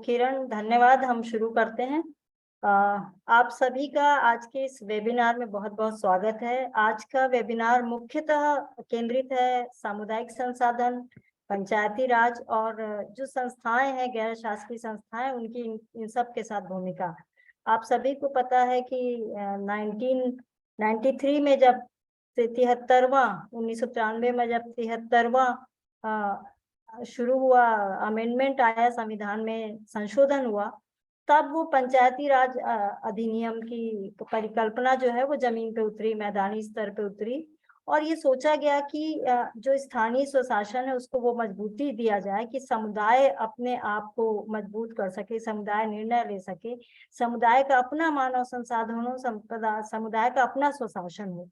किरण, धन्यवाद। हम शुरू करते हैं। अ, आप सभी का आज के इस वेबिनार में बहुत-बहुत स्वागत है। आज का वेबिनार मुख्यतः केंद्रित है सामुदायिक संसाधन, पंचायती राज और जो संस्थाएं हैं, गैर शासकीय संस्थाएं, उनकी इन सब के साथ भूमिका। आप सभी को पता है कि 1993 में जब 73वां 1993 में जब 73वां शुरू हुआ, अमेंडमेंट आया, संविधान में संशोधन हुआ, तब वो पंचायती राज अधिनियम की परिकल्पना जो है वो जमीन पे उतरी, मैदानी स्तर पे उतरी। और ये सोचा गया कि जो स्थानीय स्वशासन है उसको वो मजबूती दिया जाए कि समुदाय अपने आप को मजबूत कर सके, समुदाय निर्णय ले सके, समुदाय का अपना मानव संसाधनों संपदा, समुदाय का अपना स्वशासन हो।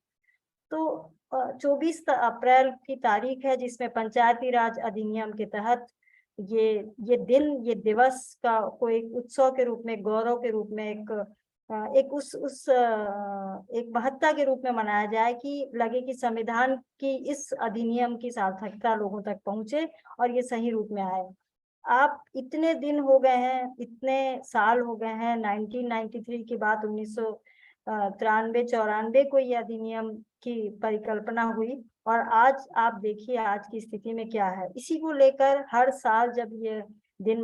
तो 24 अप्रैल की तारीख है जिसमें पंचायती राज अधिनियम के तहत ये दिन, ये दिवस का को एक उत्सव के रूप में, गौरव के रूप में, एक महत्ता के रूप में मनाया जाए कि लगे कि संविधान की इस अधिनियम की सार्थकता लोगों तक पहुंचे और ये सही रूप में आए। आप इतने दिन हो गए हैं, इतने साल हो गए हैं, 1993 की बात, 1993-94 को ये अधिनियम की परिकल्पना हुई और आज आप देखिए आज की स्थिति में क्या है। इसी को लेकर हर साल जब ये दिन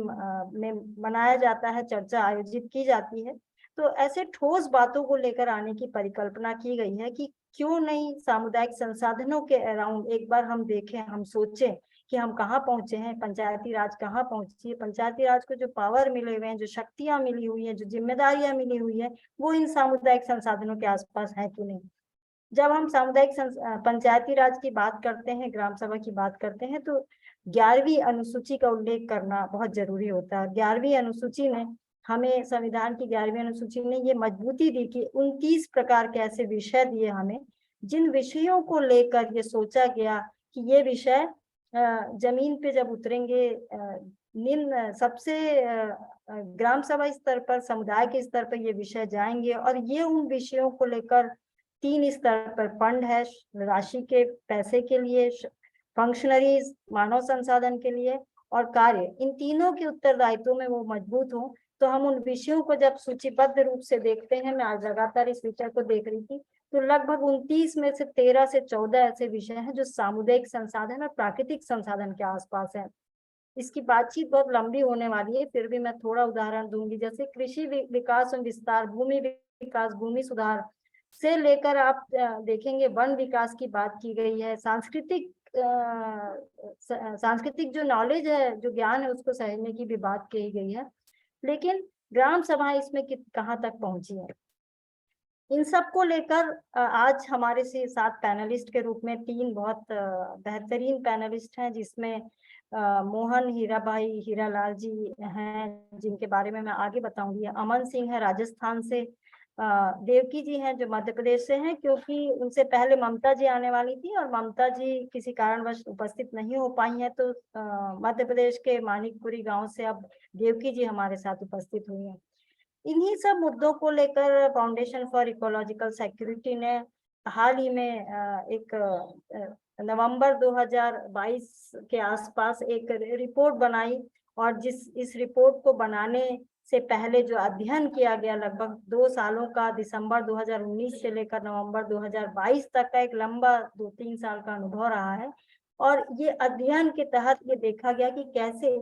में मनाया जाता है, चर्चा आयोजित की जाती है, तो ऐसे ठोस बातों को लेकर आने की परिकल्पना की गई है कि क्यों नहीं सामुदायिक संसाधनों के अराउंड एक बार हम देखें, हम सोचें कि हम कहाँ पहुंचे हैं, पंचायती राज कहाँ पहुंची है, पंचायती राज को जो पावर मिले हुए हैं, जो शक्तियां मिली हुई हैं, जो जिम्मेदारियां मिली हुई है, वो इन सामुदायिक संसाधनों के आसपास है कि नहीं। जब हम सामुदायिक पंचायती राज की बात करते हैं, ग्राम सभा की बात करते हैं, तो 11वीं अनुसूची का उल्लेख करना बहुत जरूरी होता है। 11वीं अनुसूची ने हमें, संविधान की 11वीं अनुसूची ने ये मजबूती दी कि 29 प्रकार के ऐसे विषय दिए हमें, जिन विषयों को लेकर ये सोचा गया कि ये विषय जमीन पे जब उतरेंगे, निम्न सबसे ग्राम सभा स्तर पर, समुदाय के स्तर पर ये विषय जाएंगे और ये उन विषयों को लेकर 3 स्तर पर फंड है, राशि के पैसे के लिए, फंक्शनरीज मानव संसाधन के लिए और कार्य, इन तीनों के उत्तरदायित्व में वो मजबूत हो। तो हम उन विषयों को जब सूचीबद्ध रूप से देखते हैं, मैं आज लगातार इस विषय को देख रही थी, तो लगभग 29 में से 13 से 14 ऐसे विषय हैं जो सामुदायिक संसाधन और प्राकृतिक संसाधन के आसपास है। इसकी बातचीत बहुत लंबी होने वाली है, फिर भी मैं थोड़ा उदाहरण दूंगी। जैसे कृषि विकास और विस्तार, भूमि विकास, भूमि सुधार से लेकर आप देखेंगे वन विकास की बात की गई है। सांस्कृतिक जो नॉलेज है, जो ज्ञान है, उसको सहेजने की भी बात कही गई है। लेकिन ग्राम सभा इसमें कहाँ तक पहुंची है, इन सब को लेकर आज हमारे से 7 पैनलिस्ट के रूप में 3 बहुत बेहतरीन पैनलिस्ट हैं, जिसमें मोहन हीराभाई हीरालाल जी हैं, जिनके बारे में मैं आगे बताऊंगी। अमन सिंह है राजस्थान से, देवकी जी हैं जो मध्य प्रदेश से हैं, क्योंकि उनसे पहले ममता जी आने वाली थी और ममता जी किसी कारणवश उपस्थित नहीं हो पाई हैं, तो मध्य प्रदेश के मानिकपुरी गांव से अब देवकी जी हमारे साथ उपस्थित हुई हैं। इन्हीं सब मुद्दों को लेकर फाउंडेशन फॉर इकोलॉजिकल सिक्योरिटी ने हाल ही में नवंबर 2022 के आसपास एक रिपोर्ट बनाई, और इस रिपोर्ट को बनाने से पहले जो अध्ययन किया गया, लगभग 2 सालों का, दिसंबर 2019 से लेकर नवंबर 2022 तक का एक लंबा 2-3 साल का अनुभव रहा है। और ये अध्ययन के तहत ये देखा गया कि कैसे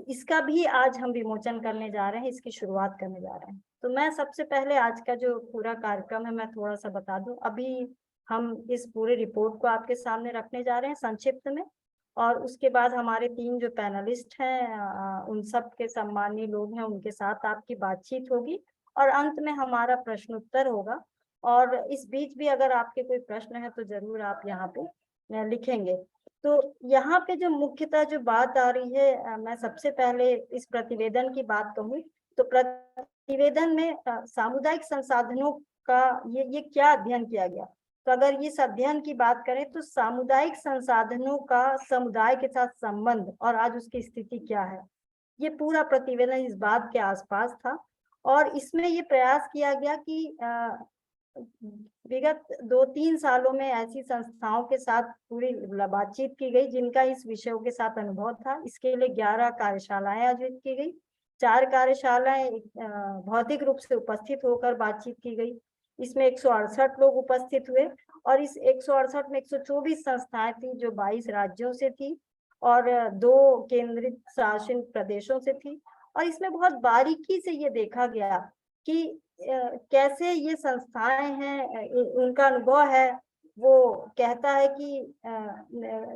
इसका भी आज हम विमोचन करने जा रहे हैं, इसकी शुरुआत करने जा रहे हैं। तो मैं सबसे पहले आज का जो पूरा कार्यक्रम है मैं थोड़ा सा बता दूं। अभी हम इस पूरे रिपोर्ट को आपके सामने रखने जा रहे हैं संक्षिप्त में, और उसके बाद हमारे 3 जो पैनलिस्ट हैं, उन सब के सम्मानीय लोग हैं, उनके साथ आपकी बातचीत होगी और अंत में हमारा प्रश्न उत्तर होगा। और इस बीच भी अगर आपके कोई प्रश्न है तो जरूर आप यहाँ पे लिखेंगे। तो यहाँ पे जो मुख्यतः जो बात आ रही है, मैं सबसे पहले इस प्रतिवेदन की बात कहूँ तो प्रतिवेदन में सामुदायिक संसाधनों का ये क्या अध्ययन किया गया। तो अगर इस अध्ययन की बात करें तो सामुदायिक संसाधनों का समुदाय के साथ संबंध और आज उसकी स्थिति क्या है, ये पूरा प्रतिवेदन इस बात के आसपास था। और इसमें ये प्रयास किया गया कि विगत 2-3 सालों में ऐसी संस्थाओं के साथ पूरी बातचीत की गई जिनका इस विषयों के साथ अनुभव था। इसके लिए 11 कार्यशालाएं आयोजित की गई, 4 कार्यशालाएं भौतिक रूप से उपस्थित होकर बातचीत की गई। इसमें 168 लोग उपस्थित हुए और इस 168 में 124 संस्थाएं थी जो 22 राज्यों से थी और 2 केंद्रित शासित प्रदेशों से थी। और इसमें बहुत बारीकी से ये देखा गया कि कैसे ये संस्थाएं हैं, उनका अनुभव है, वो कहता है कि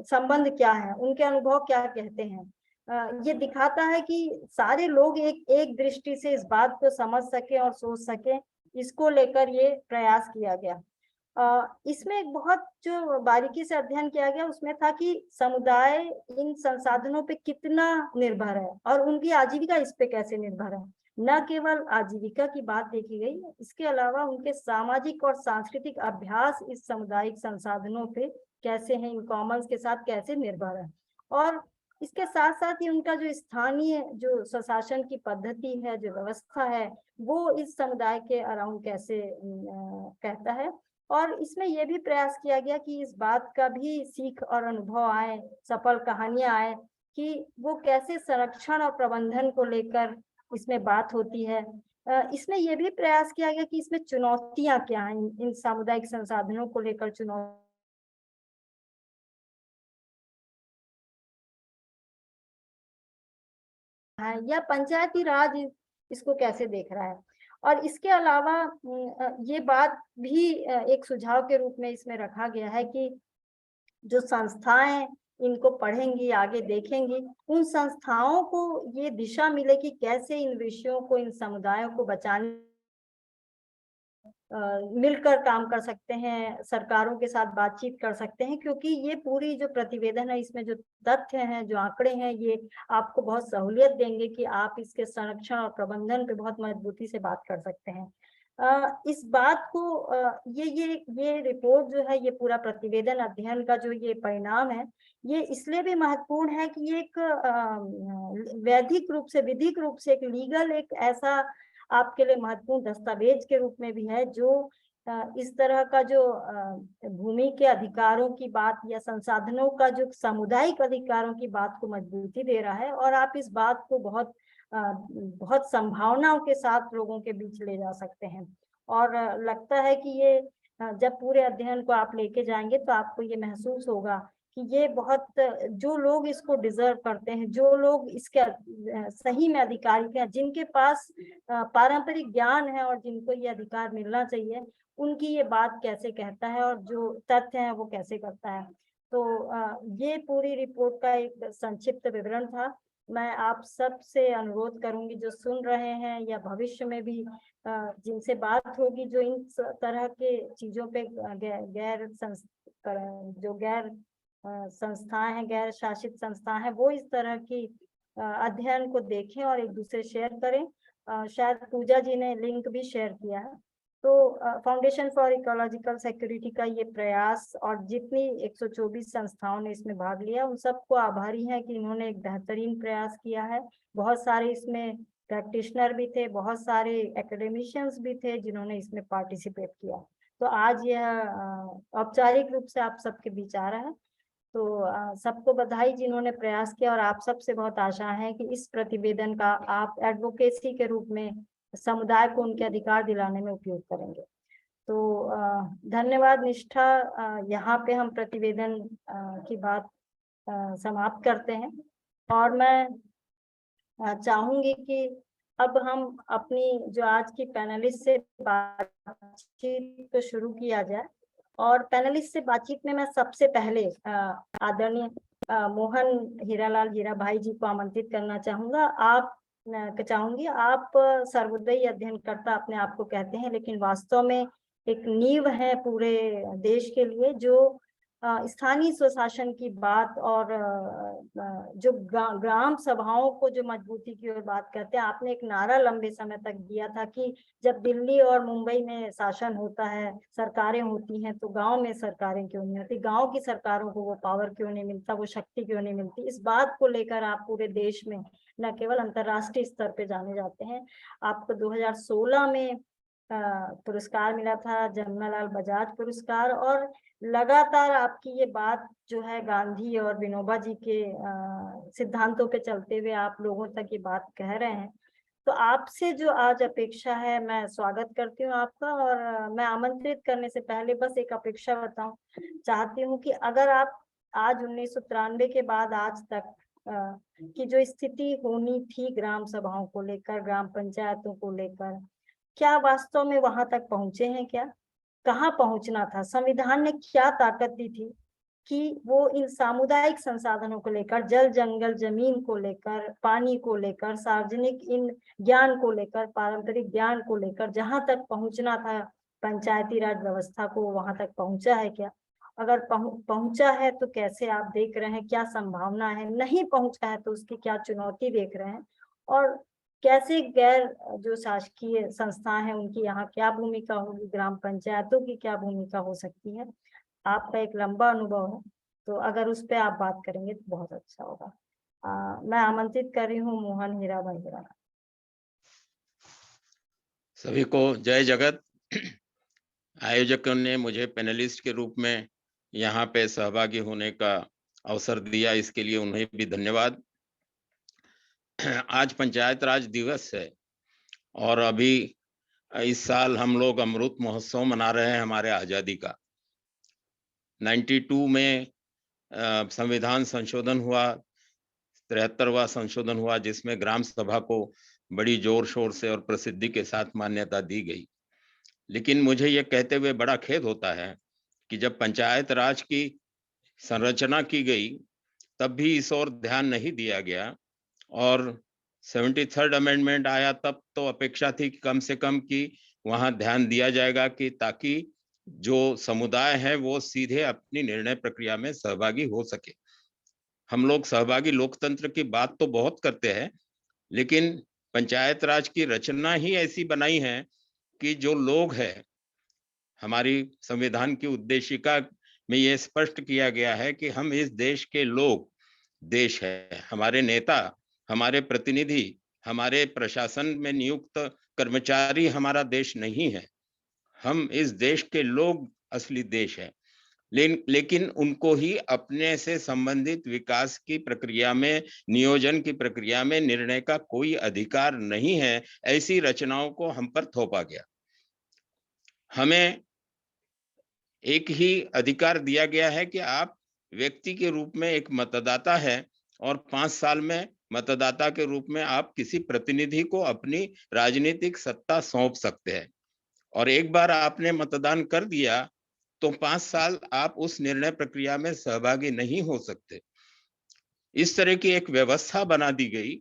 संबंध क्या है, उनके अनुभव क्या कहते हैं। ये दिखाता है कि सारे लोग एक दृष्टि से इस बात को समझ सके और सोच सके, इसको लेकर ये प्रयास किया गया। इसमें एक बहुत जो बारीकी से अध्ययन किया गया उसमें था कि समुदाय इन संसाधनों पे कितना निर्भर है और उनकी आजीविका इस पे कैसे निर्भर है। न केवल आजीविका की बात देखी गई, इसके अलावा उनके सामाजिक और सांस्कृतिक अभ्यास इस सामुदायिक संसाधनों पे कैसे हैं, इन कॉमन्स के साथ कैसे निर्भर है। और इसके साथ साथ ही उनका जो स्थानीय जो स्वशासन की पद्धति है, जो व्यवस्था है, वो इस समुदाय के अराउंड कैसे कहता है। और इसमें यह भी प्रयास किया गया कि इस बात का भी सीख और अनुभव आए, सफल कहानियां आए कि वो कैसे संरक्षण और प्रबंधन को लेकर इसमें बात होती है। इसमें यह भी प्रयास किया गया कि इसमें चुनौतियां क्या हैं, इन सामुदायिक संसाधनों को लेकर चुनौती है या पंचायती राज इसको कैसे देख रहा है। और इसके अलावा ये बात भी एक सुझाव के रूप में इसमें रखा गया है कि जो संस्थाएं इनको पढ़ेंगी, आगे देखेंगी, उन संस्थाओं को ये दिशा मिले कि कैसे इन विषयों को, इन समुदायों को बचाने मिलकर काम कर सकते हैं, सरकारों के साथ बातचीत कर सकते हैं, क्योंकि ये पूरी जो प्रतिवेदन है, इसमें जो तथ्य हैं, जो आंकड़े हैं, ये आपको बहुत सहूलियत देंगे कि आप इसके संरक्षण और प्रबंधन पे बहुत मजबूती से बात कर सकते हैं। इस बात को ये रिपोर्ट जो है, ये पूरा प्रतिवेदन अध्ययन का जो ये परिणाम है, ये इसलिए भी महत्वपूर्ण है कि ये एक वैधिक रूप से, विधिक रूप से, एक लीगल, एक ऐसा आपके लिए महत्वपूर्ण दस्तावेज के रूप में भी है जो इस तरह का जो भूमि के अधिकारों की बात या संसाधनों का जो सामुदायिक अधिकारों की बात को मजबूती दे रहा है। और आप इस बात को बहुत संभावनाओं के साथ लोगों के बीच ले जा सकते हैं। और लगता है कि ये जब पूरे अध्ययन को आप लेके जाएंगे तो आपको ये महसूस होगा कि ये बहुत, जो लोग इसको डिजर्व करते हैं, जो लोग इसके सही में अधिकारी हैं, जिनके पास पारंपरिक ज्ञान है और जिनको ये अधिकार मिलना चाहिए, उनकी ये बात कैसे कहता है और जो तथ्य है वो कैसे करता है। तो ये पूरी रिपोर्ट का एक संक्षिप्त विवरण था। मैं आप सब से अनुरोध करूंगी जो सुन रहे हैं या भविष्य में भी जिनसे बात होगी, जो इन तरह के चीजों पे जो गैर संस्थाएं हैं, गैर शासित संस्थाएं हैं, वो इस तरह की अध्ययन को देखें और एक दूसरे शेयर करें। शायद पूजा जी ने लिंक भी शेयर किया है। तो फाउंडेशन फॉर इकोलॉजिकल सिक्योरिटी का ये प्रयास और जितनी 124 संस्थाओं ने इसमें भाग लिया, उन सबको आभारी हैं कि इन्होंने एक बेहतरीन प्रयास किया है। बहुत सारे इसमें प्रैक्टिशनर भी थे, बहुत सारे एकेडमिशियंस भी थे जिन्होंने इसमें पार्टिसिपेट किया। तो आज यह औपचारिक रूप से आप सबके बीच आ रहा है। तो सबको बधाई जिन्होंने प्रयास किया, और आप सबसे बहुत आशा है कि इस प्रतिवेदन का आप एडवोकेसी के रूप में समुदाय को उनके अधिकार दिलाने में उपयोग करेंगे। तो धन्यवाद निष्ठा। यहाँ पे हम प्रतिवेदन की बात समाप्त करते हैं और मैं चाहूंगी कि अब हम अपनी जो आज की पैनलिस्ट से बातचीत को शुरू किया जाए। और पैनलिस्ट से बातचीत में मैं सबसे पहले आदरणीय मोहन हीरालाल हीरा भाई जी को आमंत्रित करना चाहूंगा। आप सर्वोदयी अध्ययनकर्ता अपने आप को कहते हैं, लेकिन वास्तव में एक नींव है पूरे देश के लिए, जो स्थानीय स्वशासन की बात और जो ग्राम सभाओं को जो मजबूती की ओर बात करते हैं। आपने एक नारा लंबे समय तक दिया था कि जब दिल्ली और मुंबई में शासन होता है, सरकारें होती हैं, तो गांव में सरकारें क्यों नहीं होती, गांव की सरकारों को वो पावर क्यों नहीं मिलता, वो शक्ति क्यों नहीं मिलती। इस बात को लेकर आप पूरे देश में, न केवल अंतर्राष्ट्रीय स्तर पे जाने जाते हैं। आपको 2016 में पुरस्कार मिला था, जमनालाल बजाज पुरस्कार, और लगातार आपकी ये बात जो है गांधी और विनोबा जी के सिद्धांतों पे चलते हुए आप लोगों तक ये बात कह रहे हैं। तो आपसे जो आज अपेक्षा है, मैं स्वागत करती हूँ आपका, और मैं आमंत्रित करने से पहले बस एक अपेक्षा बताऊं चाहती हूँ कि अगर आप आज 1993 के बाद आज तक की जो स्थिति होनी थी ग्राम सभाओं को लेकर, ग्राम पंचायतों को लेकर, क्या वास्तव में वहां तक पहुंचे हैं? क्या कहाँ पहुंचना था? संविधान ने क्या ताकत दी थी कि वो इन सामुदायिक संसाधनों को लेकर, जल जंगल जमीन को लेकर, पानी को लेकर, सार्वजनिक इन ज्ञान को लेकर, पारंपरिक ज्ञान को लेकर जहां तक पहुंचना था पंचायती राज व्यवस्था को, वहां तक पहुंचा है क्या? अगर पहुंचा है तो कैसे आप देख रहे हैं, क्या संभावना है? नहीं पहुंचा है तो उसकी क्या चुनौती देख रहे हैं? और कैसे गैर जो शासकीय संस्थाएं हैं उनकी यहाँ क्या भूमिका होगी, ग्राम पंचायतों की क्या भूमिका हो सकती है? आपका एक लंबा अनुभव है, तो अगर उस पर आप बात करेंगे तो बहुत अच्छा होगा। मैं आमंत्रित कर रही हूँ मोहन हीराभाई हिराना। सभी को जय जगत। आयोजकों ने मुझे पैनलिस्ट के रूप में यहाँ पे सहभागी होने का अवसर दिया, इसके लिए उन्हें भी धन्यवाद। आज पंचायत राज दिवस है और अभी इस साल हम लोग अमृत महोत्सव मना रहे हैं हमारे आजादी का। 92 में संविधान संशोधन हुआ, 73वां संशोधन हुआ, जिसमें ग्राम सभा को बड़ी जोर शोर से और प्रसिद्धि के साथ मान्यता दी गई। लेकिन मुझे ये कहते हुए बड़ा खेद होता है कि जब पंचायत राज की संरचना की गई तब भी इस ओर ध्यान नहीं दिया गया, और 73rd अमेंडमेंट आया तब तो अपेक्षा थी कि कम से कम कि वहां ध्यान दिया जाएगा कि ताकि जो समुदाय है वो सीधे अपनी निर्णय प्रक्रिया में सहभागी हो सके। हम लोग सहभागी लोकतंत्र की बात तो बहुत करते हैं, लेकिन पंचायत राज की रचना ही ऐसी बनाई है कि जो लोग हैं, हमारी संविधान की उद्देशिका में ये स्पष्ट किया गया है कि हम इस देश के लोग, देश है, हमारे नेता, हमारे प्रतिनिधि, हमारे प्रशासन में नियुक्त कर्मचारी हमारा देश नहीं है। हम इस देश के लोग असली देश है। लेकिन उनको ही अपने से संबंधित विकास की प्रक्रिया में, नियोजन की प्रक्रिया में निर्णय का कोई अधिकार नहीं है। ऐसी रचनाओं को हम पर थोपा गया। हमें एक ही अधिकार दिया गया है कि आप व्यक्ति के रूप में एक मतदाता है और 5 साल में मतदाता के रूप में आप किसी प्रतिनिधि को अपनी राजनीतिक सत्ता सौंप सकते हैं, और एक बार आपने मतदान कर दिया तो 5 साल आप उस निर्णय प्रक्रिया में सहभागी नहीं हो सकते। इस तरह की एक व्यवस्था बना दी गई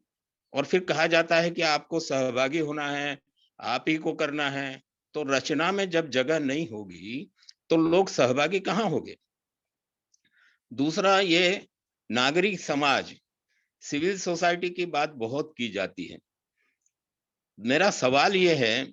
और फिर कहा जाता है कि आपको सहभागी होना है, आप ही को करना है। तो रचना में जब जगह नहीं होगी तो लोग सहभागी कहाँ होंगे? दूसरा, ये नागरिक समाज, सिविल सोसाइटी की बात बहुत की जाती है। मेरा सवाल ये है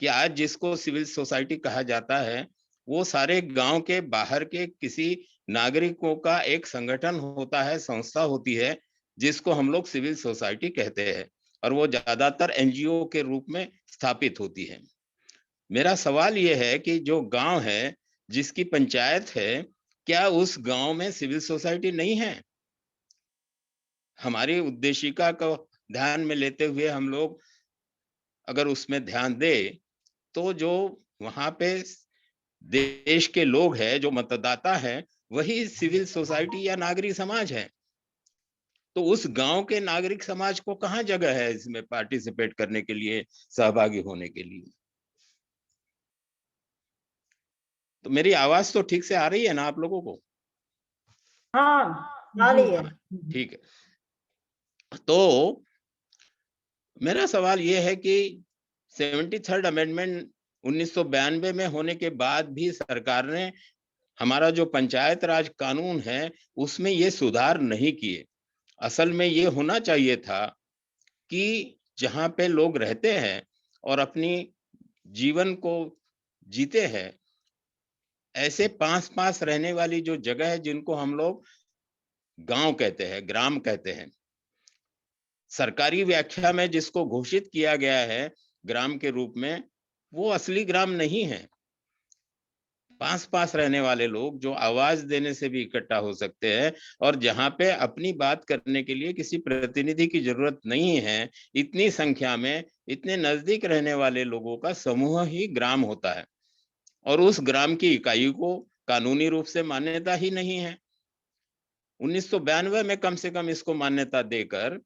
कि आज जिसको सिविल सोसाइटी कहा जाता है, वो सारे गांव के बाहर के किसी नागरिकों का एक संगठन होता है, संस्था होती है, जिसको हम लोग सिविल सोसाइटी कहते हैं, और वो ज्यादातर एनजीओ के रूप में स्थापित होती है। मेरा सवाल ये है कि जो गांव है, जिसकी पंचायत है, क्या उस गांव में सिविल सोसाइटी नहीं है? हमारी उद्देशिका को ध्यान में लेते हुए हम लोग अगर उसमें ध्यान दें, तो जो वहां पे देश के लोग हैं, जो मतदाता हैं, वही सिविल सोसाइटी या नागरिक समाज है। तो उस गांव के नागरिक समाज को कहाँ जगह है इसमें पार्टिसिपेट करने के लिए, सहभागी होने के लिए? तो मेरी आवाज तो ठीक से आ रही है ना आप लोगों को? हाँ, आ रही है। ठीक है। तो मेरा सवाल ये है कि 73rd अमेंडमेंट 1992 में होने के बाद भी सरकार ने हमारा जो पंचायत राज कानून है उसमें ये सुधार नहीं किए। असल में ये होना चाहिए था कि जहाँ पे लोग रहते हैं और अपनी जीवन को जीते हैं, ऐसे पास-पास रहने वाली जो जगह है, जिनको हम लोग गांव कहते हैं, ग्राम कहते हैं, सरकारी व्याख्या में जिसको घोषित किया गया है ग्राम के रूप में, वो असली ग्राम नहीं है। पास-पास रहने वाले लोग जो आवाज देने से भी इकट्ठा हो सकते हैं और जहां पे अपनी बात करने के लिए किसी प्रतिनिधि की जरूरत नहीं है, इतनी संख्या में इतने नजदीक रहने वाले लोगों का समूह ही ग्राम होता है, और उस ग्राम की इकाई को कानूनी रूप से मान्यता ही नहीं है। 1992 में कम से कम इसको मान्यता देकर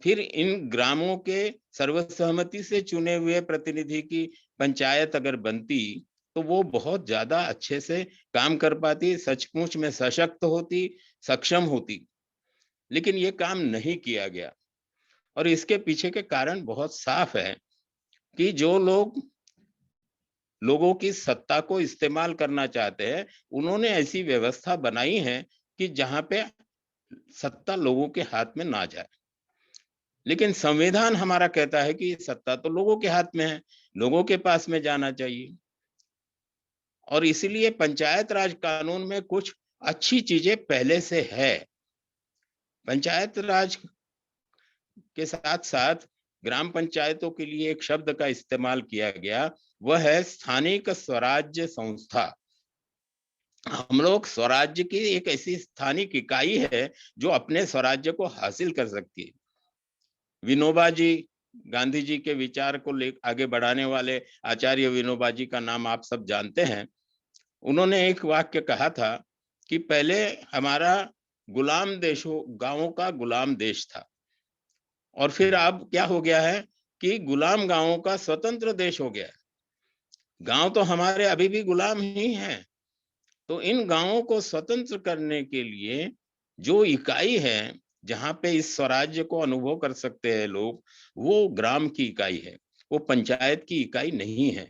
फिर इन ग्रामों के सर्वसहमति से चुने हुए प्रतिनिधि की पंचायत अगर बनती तो वो बहुत ज्यादा अच्छे से काम कर पाती, सचमुच में सशक्त होती, सक्षम होती। लेकिन ये काम नहीं किया गया, और इसके पीछे के कारण बहुत साफ है कि जो लोग लोगों की सत्ता को इस्तेमाल करना चाहते हैं, उन्होंने ऐसी व्यवस्था बनाई है कि जहां पे सत्ता लोगों के हाथ में ना जाए। लेकिन संविधान हमारा कहता है कि सत्ता तो लोगों के हाथ में है, लोगों के पास में जाना चाहिए। और इसीलिए पंचायत राज कानून में कुछ अच्छी चीजें पहले से है। पंचायत राज के साथ साथ ग्राम पंचायतों के लिए एक शब्द का इस्तेमाल किया गया, वह है स्थानिक स्वराज्य संस्था। हम लोग स्वराज्य की एक ऐसी स्थानिक इकाई है जो अपने स्वराज्य को हासिल कर सकती है। विनोबा जी, गांधी जी के विचार को ले आगे बढ़ाने वाले आचार्य विनोबा जी का नाम आप सब जानते हैं। उन्होंने एक वाक्य कहा था कि पहले हमारा गुलाम देश हो, गांवों का गुलाम देश था, और फिर अब क्या हो गया है कि गुलाम गांवों का स्वतंत्र देश हो गया है। गांव तो हमारे अभी भी गुलाम ही हैं। तो इन गांवों को स्वतंत्र करने के लिए जो इकाई है जहां पे इस स्वराज्य को अनुभव कर सकते हैं लोग, वो ग्राम की इकाई है, वो पंचायत की इकाई नहीं है।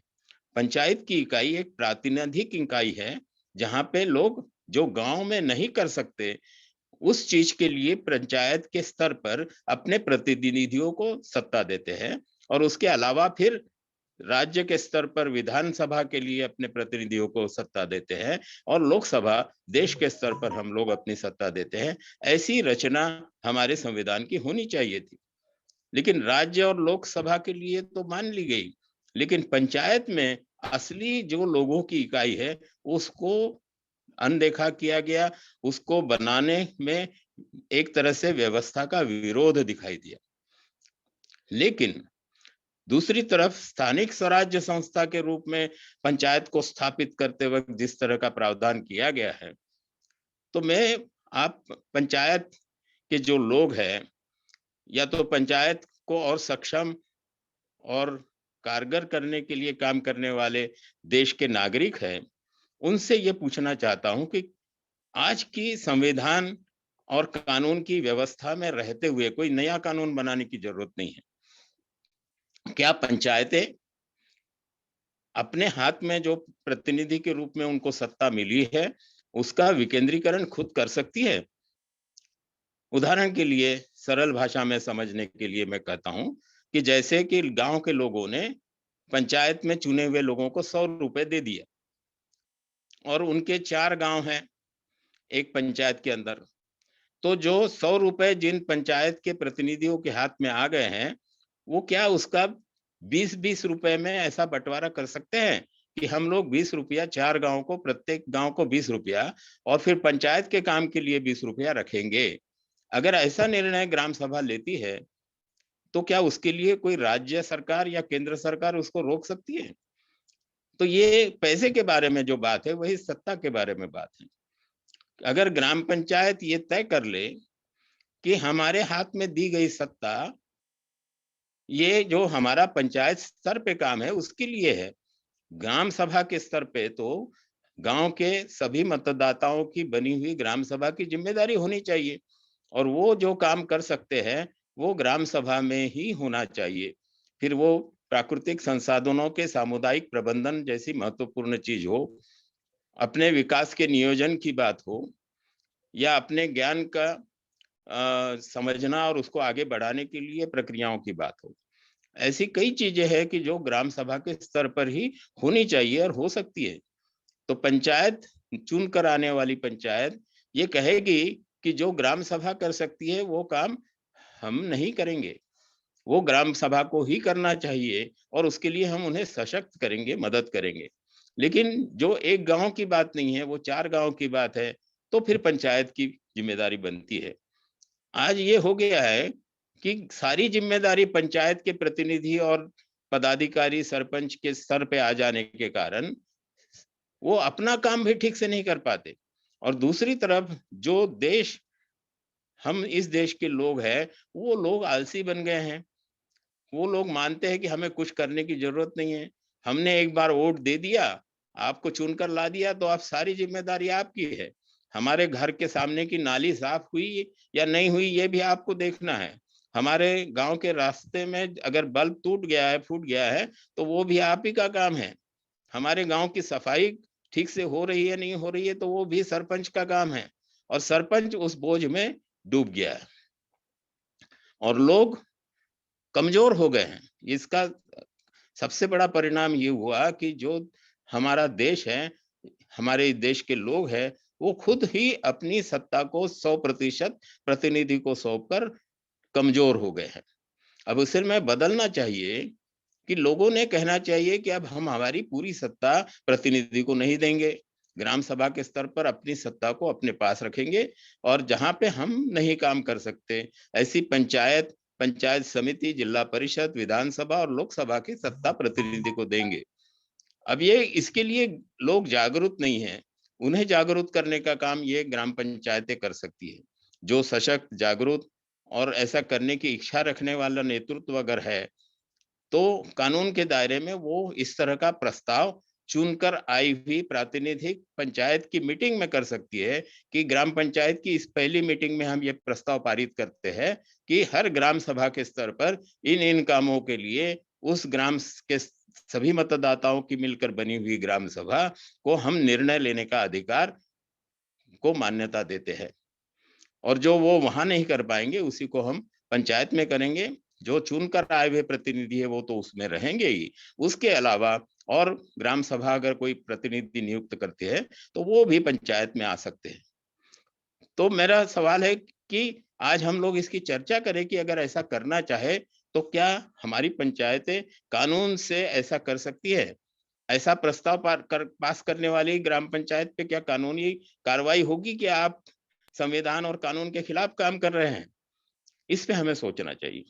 पंचायत की इकाई एक प्रातिनिधिक इकाई है, जहां पे लोग जो गांव में नहीं कर सकते उस चीज के लिए पंचायत के स्तर पर अपने प्रतिनिधियों को सत्ता देते हैं, और उसके अलावा फिर राज्य के स्तर पर विधानसभा के लिए अपने प्रतिनिधियों को सत्ता देते हैं, और लोकसभा देश के स्तर पर हम लोग अपनी सत्ता देते हैं। ऐसी रचना हमारे संविधान की होनी चाहिए थी। लेकिन राज्य और लोकसभा के लिए तो मान ली गई, लेकिन पंचायत में असली जो लोगों की इकाई है उसको अनदेखा किया गया। उसको बनाने में एक तरह से व्यवस्था का विरोध दिखाई दिया। लेकिन दूसरी तरफ स्थानिक स्वराज्य संस्था के रूप में पंचायत को स्थापित करते वक्त जिस तरह का प्रावधान किया गया है, तो मैं आप पंचायत के जो लोग हैं, या तो पंचायत को और सक्षम और कारगर करने के लिए काम करने वाले देश के नागरिक हैं, उनसे ये पूछना चाहता हूं कि आज की संविधान और कानून की व्यवस्था में रहते हुए कोई नया कानून बनाने की जरूरत नहीं है। क्या पंचायतें अपने हाथ में जो प्रतिनिधि के रूप में उनको सत्ता मिली है उसका विकेंद्रीकरण खुद कर सकती है? उदाहरण के लिए सरल भाषा में समझने के लिए मैं कहता हूं कि जैसे कि गांव के लोगों ने पंचायत में चुने हुए लोगों को 100 रुपए दे दिए, और उनके 4 गांव हैं एक पंचायत के अंदर, तो जो 100 रुपए जिन पंचायत के प्रतिनिधियों के हाथ में आ गए हैं, वो क्या उसका 20-20 रुपए में ऐसा बंटवारा कर सकते हैं कि हम लोग 20 रुपया 4 गांव को, प्रत्येक गांव को 20 रुपया, और फिर पंचायत के काम के लिए 20 रुपया रखेंगे? अगर ऐसा निर्णय ग्राम सभा लेती है तो क्या उसके लिए कोई राज्य सरकार या केंद्र सरकार उसको रोक सकती है? तो ये पैसे के बारे में जो बात है वही सत्ता के बारे में बात है। अगर ग्राम पंचायत ये तय कर ले कि हमारे हाथ में दी गई सत्ता, ये जो हमारा पंचायत स्तर पे काम है उसके लिए है, ग्राम सभा के स्तर पे तो गांव के सभी मतदाताओं की बनी हुई ग्राम सभा की जिम्मेदारी होनी चाहिए, और वो जो काम कर सकते हैं वो ग्राम सभा में ही होना चाहिए। फिर वो प्राकृतिक संसाधनों के सामुदायिक प्रबंधन जैसी महत्वपूर्ण चीज हो, अपने विकास के नियोजन की बात हो, या अपने ज्ञान का समझना और उसको आगे बढ़ाने के लिए प्रक्रियाओं की बात हो। ऐसी कई चीजें हैं कि जो ग्राम सभा के स्तर पर ही होनी चाहिए और हो सकती है। तो पंचायत चुन कर आने वाली पंचायत ये कहेगी कि जो ग्राम सभा कर सकती है वो काम हम नहीं करेंगे, वो ग्राम सभा को ही करना चाहिए, और उसके लिए हम उन्हें सशक्त करेंगे, मदद करेंगे। लेकिन जो एक गांव की बात नहीं है, वो 4 गांव की बात है, तो फिर पंचायत की जिम्मेदारी बनती है। आज ये हो गया है कि सारी जिम्मेदारी पंचायत के प्रतिनिधि और पदाधिकारी सरपंच के सर पे आ जाने के कारण वो अपना काम भी ठीक से नहीं कर पाते। और दूसरी तरफ जो देश, हम इस देश के लोग हैं, वो लोग आलसी बन गए हैं। वो लोग मानते हैं कि हमें कुछ करने की जरूरत नहीं है। हमने एक बार वोट दे दिया, आपको चुनकर ला दिया, तो आप सारी जिम्मेदारी आपकी है। हमारे घर के सामने की नाली साफ हुई या नहीं हुई, ये भी आपको देखना है। हमारे गांव के रास्ते में अगर बल्ब टूट गया है, फूट गया है, तो वो भी आप ही का काम है। हमारे गांव की सफाई ठीक से हो रही है, नहीं हो रही है, तो वो भी सरपंच का काम है। और सरपंच उस बोझ में डूब गया है और लोग कमजोर हो गए हैं। इसका सबसे बड़ा परिणाम ये हुआ कि जो हमारा देश है, हमारे देश के लोग हैं, वो खुद ही अपनी सत्ता को 100% प्रतिनिधि को सौंपकर कमजोर हो गए हैं। अब उसे में बदलना चाहिए कि लोगों ने कहना चाहिए कि अब हम हमारी पूरी सत्ता प्रतिनिधि को नहीं देंगे, ग्राम सभा के स्तर पर अपनी सत्ता को अपने पास रखेंगे, और जहां पे हम नहीं काम कर सकते, ऐसी पंचायत, पंचायत समिति, जिला परिषद, विधानसभा और लोकसभा की सत्ता प्रतिनिधि को देंगे। अब ये इसके लिए लोग जागरूक नहीं है। उन्हें जागरूक करने का काम ये ग्राम पंचायतें कर सकती है। जो सशक्त, जागरूक और ऐसा करने की इच्छा रखने वाला नेतृत्व अगर है, तो कानून के दायरे में वो इस तरह का प्रस्ताव चुनकर आई हुई प्रातिनिधिक पंचायत की मीटिंग में कर सकती है कि ग्राम पंचायत की इस पहली मीटिंग में हम ये प्रस्ताव पारित करते हैं कि हर ग्राम सभा के स्तर पर इन कामों के लिए उस ग्राम के सभी मतदाताओं की मिलकर बनी हुई ग्राम सभा को हम निर्णय लेने का अधिकार को मान्यता देते हैं। और जो वो वहां नहीं कर पाएंगे, उसी को हम पंचायत में करेंगे। जो चुनकर आए हुए प्रतिनिधि है वो तो उसमें रहेंगे ही, उसके अलावा और ग्राम सभा अगर कोई प्रतिनिधि नियुक्त करती है तो वो भी पंचायत में आ सकते हैं। तो मेरा सवाल है कि आज हम लोग इसकी चर्चा करें कि अगर ऐसा करना चाहे तो क्या हमारी पंचायतें कानून से ऐसा कर सकती है? ऐसा प्रस्ताव पास करने वाली ग्राम पंचायत पे क्या कानूनी कार्रवाई होगी कि आप संविधान और कानून के खिलाफ काम कर रहे हैं? इस पे हमें सोचना चाहिए।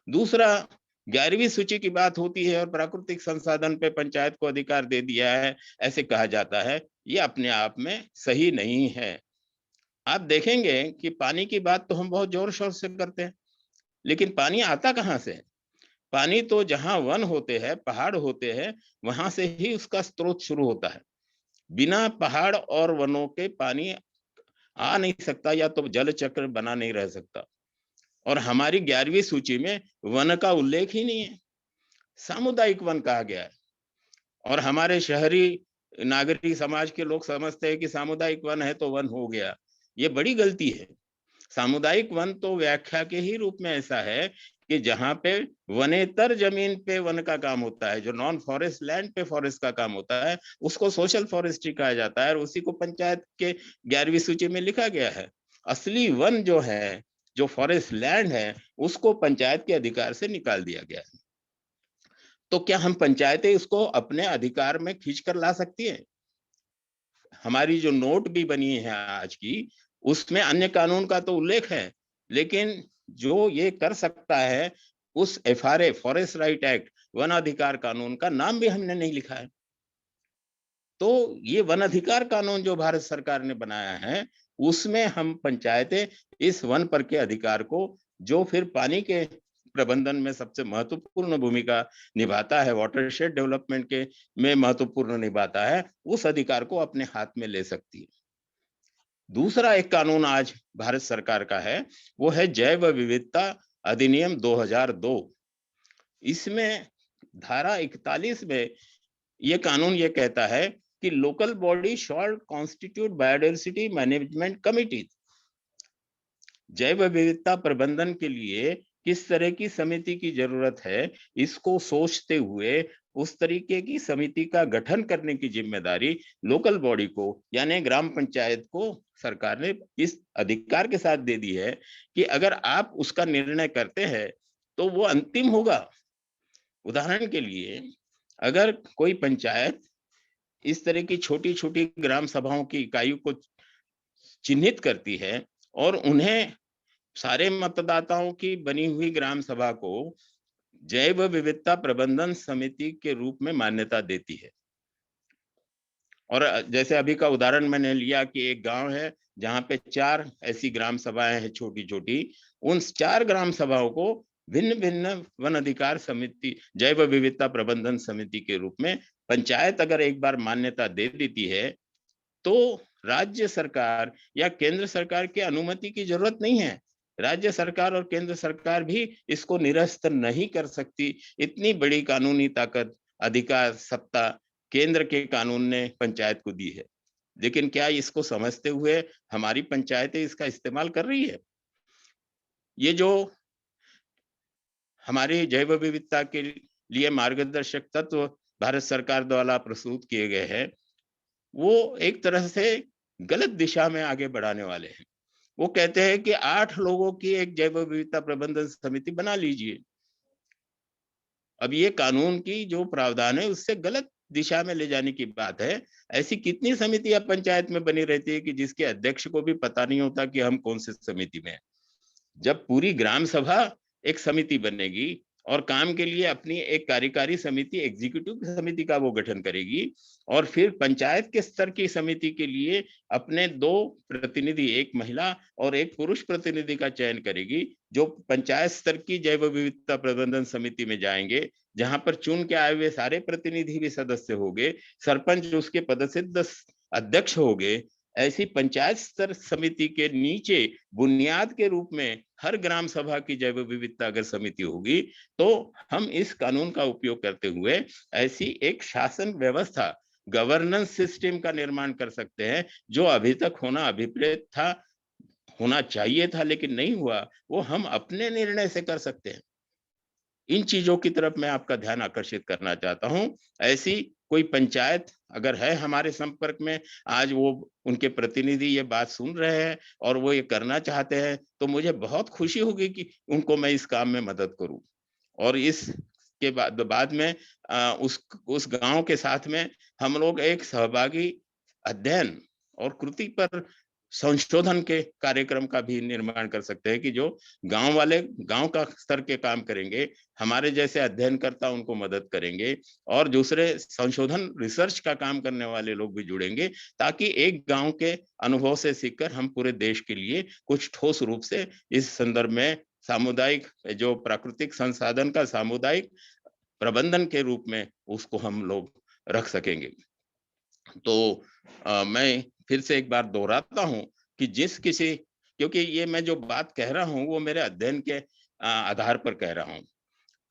दूसरा, 11वीं सूची की बात होती है और प्राकृतिक संसाधन पे पंचायत को अधिकार दे दिया है, ऐसे कहा जाता है। ये अपने आप में सही नहीं है। आप देखेंगे कि पानी की बात तो हम बहुत जोर शोर से करते हैं, लेकिन पानी आता कहाँ से है? पानी तो जहां वन होते हैं, पहाड़ होते हैं, वहां से ही उसका स्रोत शुरू होता है। बिना पहाड़ और वनों के पानी आ नहीं सकता, या तो जल चक्र बना नहीं रह सकता। और हमारी 11वीं सूची में वन का उल्लेख ही नहीं है, सामुदायिक वन कहा गया है। और हमारे शहरी नागरिक समाज के लोग समझते हैं कि सामुदायिक वन है तो वन हो गया। ये बड़ी गलती है। सामुदायिक वन तो व्याख्या के ही रूप में ऐसा है कि जहां पे वनेतर जमीन पे वन का काम होता है, जो नॉन फॉरेस्ट लैंड पे फॉरेस्ट का काम होता है, उसको सोशल फॉरेस्ट्री कहा जाता है, और उसी को पंचायत के 11वीं सूची में लिखा गया है। असली वन जो है, जो फॉरेस्ट लैंड है, उसको पंचायत के अधिकार से निकाल दिया गया है। तो क्या हम पंचायतें इसको अपने अधिकार में खींच कर ला सकती है? हमारी जो नोट भी बनी है आज की, उसमें अन्य कानून का तो उल्लेख है, लेकिन जो ये कर सकता है, उस FRA, forest right act, one अधिकार कानून का नाम भी हमने नहीं लिखा है। तो ये वन अधिकार कानून जो भारत सरकार ने बनाया है, उसमें हम पंचायतें इस वन पर के अधिकार को, जो फिर पानी के प्रबंधन में सबसे महत्वपूर्ण भूमिका निभाता है, वाटरशेड डेवलपमेंट के में महत्वपूर्ण निभाता है, उस अधिकार को अपने हाथ में ले सकती है। दूसरा एक कानून आज भारत सरकार का है, वो है जैव विविधता अधिनियम 2002। इसमें धारा 41 में ये कानून ये कहता है कि local body shawl constitute biodiversity management committee. जैव विविधता प्रबंधन के लिए किस तरह की समिति की जरूरत है, इसको सोचते हुए उस तरीके की समिति का गठन करने की जिम्मेदारी लोकल बॉडी को, यानी ग्राम पंचायत को सरकार ने इस अधिकार के साथ दे दी है कि अगर आप उसका निर्णय करते हैं तो वो अंतिम होगा। उदाहरण के लिए, अगर कोई पंचायत इस तरह की छोटी छोटी ग्राम सभाओं की इकाइयों को चिन्हित करती है और उन्हें सारे मतदाताओं की बनी हुई ग्राम सभा को जैव विविधता प्रबंधन समिति के रूप में मान्यता देती है। और जैसे अभी का उदाहरण मैंने लिया कि एक गांव है जहां पे 4 ऐसी ग्राम सभाएं हैं छोटी छोटी, उन 4 ग्राम सभाओं को भिन्न भिन्न वन अधिकार समिति, जैव विविधता प्रबंधन समिति के रूप में पंचायत अगर एक बार मान्यता दे देती है तो राज्य सरकार या केंद्र सरकार की अनुमति की जरूरत नहीं है। राज्य सरकार और केंद्र सरकार भी इसको निरस्त नहीं कर सकती। इतनी बड़ी कानूनी ताकत, अधिकार, सत्ता केंद्र के कानून ने पंचायत को दी है। लेकिन क्या इसको समझते हुए हमारी पंचायतें इसका इस्तेमाल कर रही है? ये जो हमारी जैव विविधता के लिए मार्गदर्शक तत्व भारत सरकार द्वारा प्रस्तुत किए गए हैं, वो एक तरह से गलत दिशा में आगे बढ़ाने वाले हैं। वो कहते हैं कि 8 लोगों की एक जैव विविधता प्रबंधन समिति बना लीजिए। अब ये कानून की जो प्रावधान है उससे गलत दिशा में ले जाने की बात है। ऐसी कितनी समितियां पंचायत में बनी रहती है कि जिसके अध्यक्ष को भी पता नहीं होता कि हम कौन से समिति में हैं। जब पूरी ग्राम सभा एक समिति बनेगी और काम के लिए अपनी एक कार्यकारी समिति, एग्जीक्यूटिव समिति का वो गठन करेगी और फिर पंचायत के स्तर की समिति के लिए अपने 2 प्रतिनिधि, एक महिला और एक पुरुष प्रतिनिधि का चयन करेगी, जो पंचायत स्तर की जैव विविधता प्रबंधन समिति में जाएंगे, जहां पर चुन के आए हुए सारे प्रतिनिधि भी सदस्य होंगे, सरपंच उसके पदसिद्ध अध्यक्ष होंगे। ऐसी पंचायत स्तर समिति के नीचे बुनियाद के रूप में हर ग्राम सभा की जैव विविधता अगर समिति होगी तो हम इस कानून का उपयोग करते हुए ऐसी एक शासन व्यवस्था, गवर्नेंस सिस्टम का निर्माण कर सकते हैं, जो अभी तक होना अभिप्रेत था, होना चाहिए था लेकिन नहीं हुआ, वो हम अपने निर्णय से कर सकते हैं। इन चीजों की तरफ मैं आपका ध्यान आकर्षित करना चाहता हूं। ऐसी कोई पंचायत अगर है हमारे संपर्क में, आज वो उनके प्रतिनिधि ये बात सुन रहे हैं और वो ये करना चाहते हैं, तो मुझे बहुत खुशी होगी कि उनको मैं इस काम में मदद करूं। और इसके बाद में उस गांव के साथ में हम लोग एक सहभागी अध्ययन और कृति पर संशोधन के कार्यक्रम का भी निर्माण कर सकते हैं कि जो गांव वाले गांव का स्तर के काम करेंगे, हमारे जैसे अध्ययनकर्ता उनको मदद करेंगे और दूसरे संशोधन रिसर्च का काम करने वाले लोग भी जुड़ेंगे, ताकि एक गांव के अनुभव से सीखकर हम पूरे देश के लिए कुछ ठोस रूप से इस संदर्भ में सामुदायिक जो प्राकृतिक संसाधन का सामुदायिक प्रबंधन के रूप में उसको हम लोग रख सकेंगे। तो मैं फिर से एक बार दोहराता हूं कि क्योंकि ये मैं जो बात कह रहा हूं वो मेरे अध्ययन के आधार पर कह रहा हूं।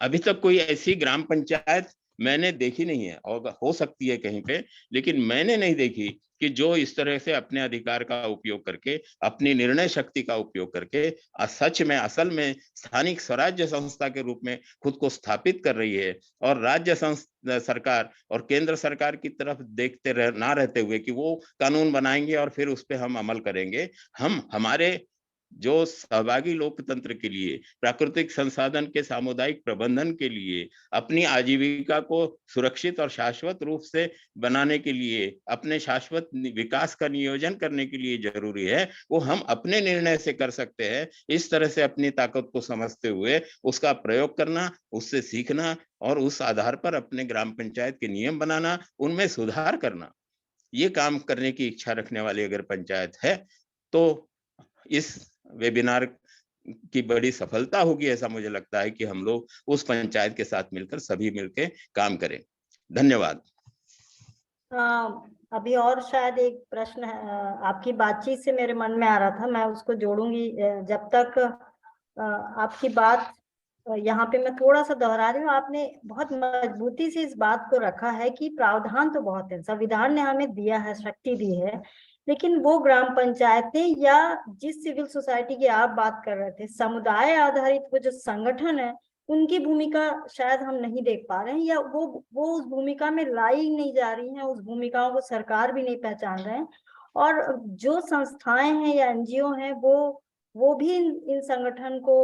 अभी तक कोई ऐसी ग्राम पंचायत मैंने देखी नहीं है, और हो सकती है कहीं पे, लेकिन मैंने नहीं देखी कि जो इस तरह से अपने अधिकार का उपयोग करके, अपनी निर्णय शक्ति का उपयोग करके सच में असल में स्थानिक स्वराज्य संस्था के रूप में खुद को स्थापित कर रही है और राज्य सरकार और केंद्र सरकार की तरफ ना रहते हुए कि वो कानून बनाएंगे और फिर उस पर हम अमल करेंगे। हम हमारे जो सहभागी लोकतंत्र के लिए, प्राकृतिक संसाधन के सामुदायिक प्रबंधन के लिए, अपनी आजीविका को सुरक्षित और शाश्वत रूप से बनाने के लिए, अपने शाश्वत विकास का नियोजन करने के लिए जरूरी है, वो हम अपने निर्णय से कर सकते हैं। इस तरह से अपनी ताकत को समझते हुए उसका प्रयोग करना, उससे सीखना और उस आधार पर अपने ग्राम पंचायत के नियम बनाना, उनमें सुधार करना, ये काम करने की इच्छा रखने वाली अगर पंचायत है तो इस वेबिनार की बड़ी सफलता होगी। ऐसा मुझे लगता है कि हम लोग उस पंचायत के साथ मिलकर सभी मिलकर काम करें। धन्यवाद। अभी और शायद एक प्रश्न आपकी बातचीत से मेरे मन में आ रहा था, मैं उसको जोड़ूंगी। जब तक आपकी बात यहाँ पे मैं थोड़ा सा दोहरा रही हूँ, आपने बहुत मजबूती से इस बात को रखा है कि प्रावधान तो बहुत है, संविधान ने हमें दिया है, शक्ति दी है, लेकिन वो ग्राम पंचायतें या जिस सिविल सोसाइटी की आप बात कर रहे थे, समुदाय आधारित वो जो संगठन है, उनकी भूमिका शायद हम नहीं देख पा रहे हैं, या वो उस भूमिका में लाई नहीं जा रही हैं, उस भूमिकाओं को सरकार भी नहीं पहचान रहे हैं। और जो संस्थाएं हैं या एनजीओ हैं, वो वो भी इन संगठन को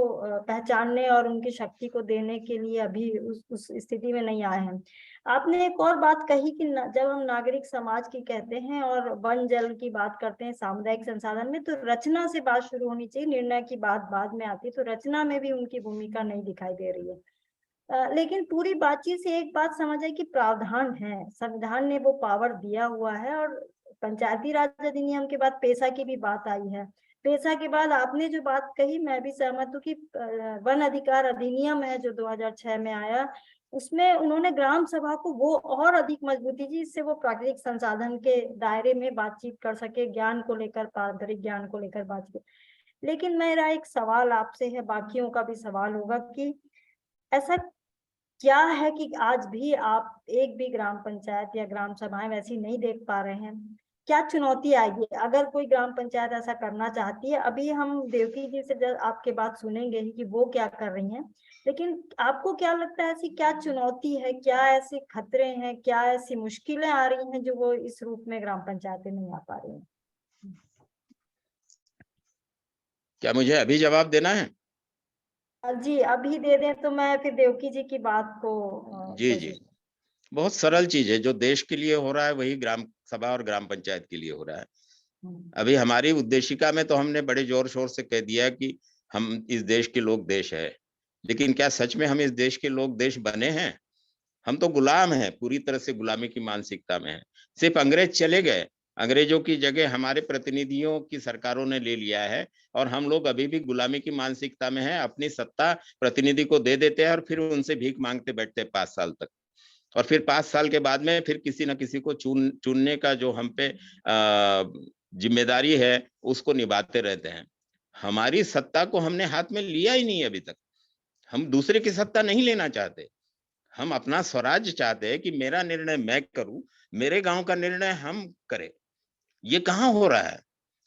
पहचानने और उनकी शक्ति को देने के लिए अभी उस स्थिति में नहीं आए हैं। आपने एक और बात कही कि जब हम नागरिक समाज की कहते हैं और वन जल की बात करते हैं सामुदायिक संसाधन में, तो रचना से बात शुरू होनी चाहिए, निर्णय की बात बाद में आती है। तो रचना में भी उनकी भूमिका नहीं दिखाई दे रही है। लेकिन पूरी बातचीत से एक बात समझ आई कि प्रावधान है, संविधान ने वो पावर दिया हुआ है। और पंचायती राज अधिनियम के बाद पेशा की भी बात आई है। पेशा के बाद आपने जो बात कही, मैं भी सहमत हूँ कि वन अधिकार अधिनियम है जो 2006 में आया, उसमें उन्होंने ग्राम सभा को वो और अधिक मजबूती दी, जिससे वो प्राकृतिक संसाधन के दायरे में बातचीत कर सके, ज्ञान को लेकर, पारंपरिक ज्ञान को लेकर बातचीत। लेकिन मेरा एक सवाल आपसे है, बाकियों का भी सवाल होगा कि ऐसा क्या है कि आज भी आप एक भी ग्राम पंचायत या ग्राम सभाएं वैसी नहीं देख पा रहे हैं? क्या चुनौती आएगी अगर कोई ग्राम पंचायत ऐसा करना चाहती है? अभी हम देवकी जी से आपके बात सुनेंगे ही कि वो क्या कर रही हैं, लेकिन आपको क्या लगता है ऐसी क्या चुनौती है, क्या ऐसे खतरे हैं, क्या ऐसी मुश्किलें आ रही हैं जो वो इस रूप में ग्राम पंचायतें नहीं आ पा रही हैं? क्या मुझे अभी जवाब देना है? जी अभी दे दें तो मैं फिर देवकी जी की बात को जी जी, कोशिश। बहुत सरल चीज है। जो देश के लिए हो रहा है वही ग्राम सभा और ग्राम पंचायत के लिए हो रहा है। अभी हमारी उद्देशिका में तो हमने बड़े जोर शोर से कह दिया कि हम इस देश के लोग देश है, लेकिन क्या सच में हम इस देश के लोग देश बने हैं? हम तो गुलाम हैं, पूरी तरह से गुलामी की मानसिकता में है। सिर्फ अंग्रेज चले गए, अंग्रेजों की जगह हमारे प्रतिनिधियों की सरकारों ने ले लिया है, और हम लोग अभी भी गुलामी की मानसिकता में हैं। अपनी सत्ता प्रतिनिधि को दे देते हैं और फिर उनसे भीख मांगते बैठते हैं 5 साल तक, और फिर 5 साल के बाद में फिर किसी न किसी को चुनने का जो हम पे जिम्मेदारी है उसको निभाते रहते हैं। हमारी सत्ता को हमने हाथ में लिया ही नहीं अभी तक। हम दूसरे की सत्ता नहीं लेना चाहते, हम अपना स्वराज्य चाहते हैं कि मेरा निर्णय मैं करूं, मेरे गांव का निर्णय हम करें। ये कहाँ हो रहा है?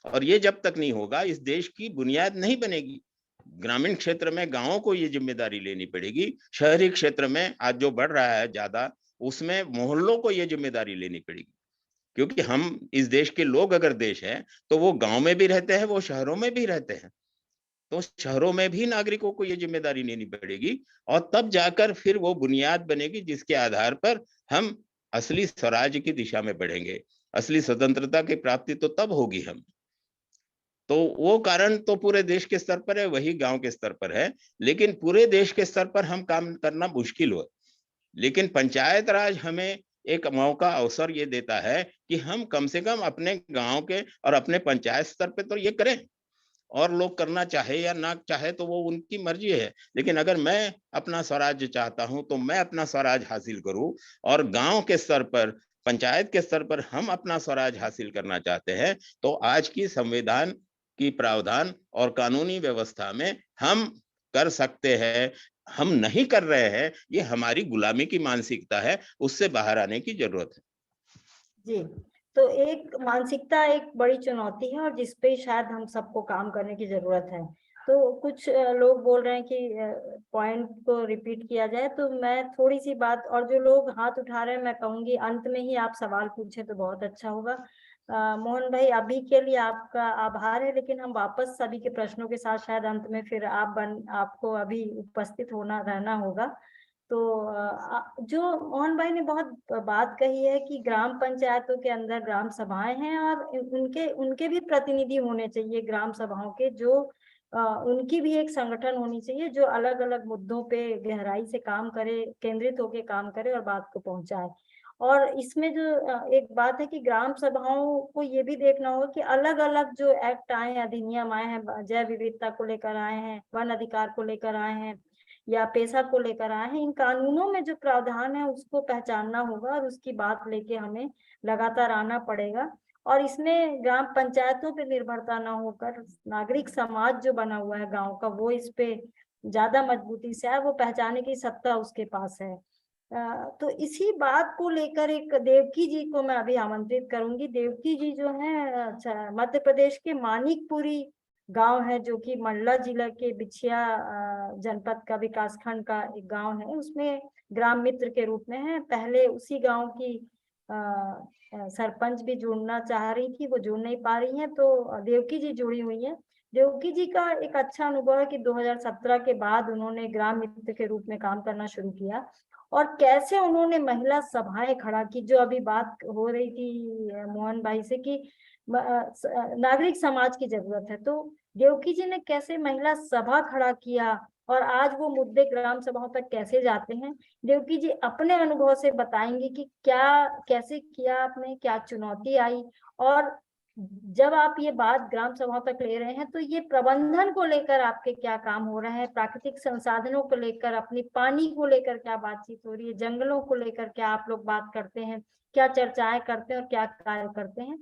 और ये जब तक नहीं होगा इस देश की बुनियाद नहीं बनेगी। ग्रामीण क्षेत्र में गांवों को ये जिम्मेदारी लेनी पड़ेगी, शहरी क्षेत्र में आज जो बढ़ रहा है ज्यादा, उसमें मोहल्लों को ये जिम्मेदारी लेनी पड़ेगी। क्योंकि हम इस देश के लोग अगर देश है तो वो गांव में भी रहते हैं, वो शहरों में भी रहते हैं, तो शहरों में भी नागरिकों को ये जिम्मेदारी लेनी पड़ेगी, और तब जाकर फिर वो बुनियाद बनेगी जिसके आधार पर हम असली स्वराज्य की दिशा में बढ़ेंगे। असली स्वतंत्रता की प्राप्ति तो तब होगी हम। तो वो कारण तो पूरे देश के स्तर पर है, वही गांव के स्तर पर है, लेकिन पूरे देश के स्तर पर हम काम करना मुश्किल हो। लेकिन पंचायत राज हमें एक मौका, अवसर ये देता है कि हम कम से कम अपने गांव के और अपने पंचायत स्तर पे तो ये करें। और लोग करना चाहे या ना चाहे तो वो उनकी मर्जी है, लेकिन अगर मैं अपना स्वराज्य चाहता हूं तो मैं अपना स्वराज हासिल करूं। और गांव के स्तर पर, पंचायत के स्तर पर हम अपना स्वराज हासिल करना चाहते हैं, तो आज की संविधान की प्रावधान और कानूनी व्यवस्था में हम कर सकते हैं। हम नहीं कर रहे हैं, ये हमारी गुलामी की मानसिकता है, उससे बाहर आने की जरूरत है। जी, तो एक मानसिकता एक बड़ी चुनौती है और जिसपे शायद हम सबको काम करने की जरूरत है। तो कुछ लोग बोल रहे हैं कि पॉइंट को रिपीट किया जाए, तो मैं थोड़ी सी बात, और जो लोग हाथ उठा रहे हैं मैं कहूंगी अंत में ही आप सवाल पूछे तो बहुत अच्छा होगा। मोहन भाई अभी के लिए आपका आभार है, लेकिन हम वापस सभी के प्रश्नों के साथ शायद अंत में फिर आपको अभी उपस्थित होना रहना होगा। तो जो मोहन भाई ने बहुत बात कही है कि ग्राम पंचायतों के अंदर ग्राम सभाएं हैं और उनके उनके भी प्रतिनिधि होने चाहिए ग्राम सभाओं के, जो उनकी भी एक संगठन होनी चाहिए जो अलग अलग मुद्दों पे गहराई से काम करे, केंद्रित होके काम करे और बात को पहुंचाए। और इसमें जो एक बात है कि ग्राम सभाओं को ये भी देखना होगा कि अलग अलग जो एक्ट आए हैं, अधिनियम आए हैं, जैव विविधता को लेकर आए हैं, वन अधिकार को लेकर आए हैं या पेशा को लेकर आए हैं, इन कानूनों में जो प्रावधान है उसको पहचानना होगा और उसकी बात लेके हमें लगातार आना पड़ेगा। और इसमें ग्राम पंचायतों पे निर्भरता ना होकर नागरिक समाज जो बना हुआ है गांव का, वो इस पे ज्यादा मजबूती से है, वो पहचाने की सत्ता उसके पास है। तो इसी बात को लेकर एक देवकी जी को मैं अभी आमंत्रित करूंगी। देवकी जी जो है मध्य प्रदेश के मानिकपुरी गांव है, जो कि मंडला जिला के बिछिया जनपद का विकासखंड का एक गांव है, उसमें ग्राम मित्र के रूप में है। पहले उसी गांव की सरपंच भी जुड़ना चाह रही थी, वो जुड़ नहीं पा रही है, तो देवकी जी जुड़ी हुई है। देवकी जी का एक अच्छा अनुभव है कि 2017 के बाद उन्होंने ग्राम मित्र के रूप में काम करना शुरू किया, और कैसे उन्होंने महिला सभाएं खड़ा की। जो अभी बात हो रही थी मोहन भाई से कि नागरिक समाज की जरूरत है, तो देवकी जी ने कैसे महिला सभा खड़ा किया और आज वो मुद्दे ग्राम सभाओं तक कैसे जाते हैं। देवकी जी अपने अनुभव से बताएंगे कि क्या कैसे किया आपने, क्या चुनौती आई, और जब आप ये बात ग्राम सभा तक ले रहे हैं तो ये प्रबंधन को लेकर आपके क्या काम हो रहे हैं, प्राकृतिक संसाधनों को लेकर, अपनी पानी को लेकर क्या बातचीत हो रही है, जंगलों को लेकर क्या आप लोग बात करते हैं, क्या चर्चाएं करते हैं और क्या कार्य करते हैं।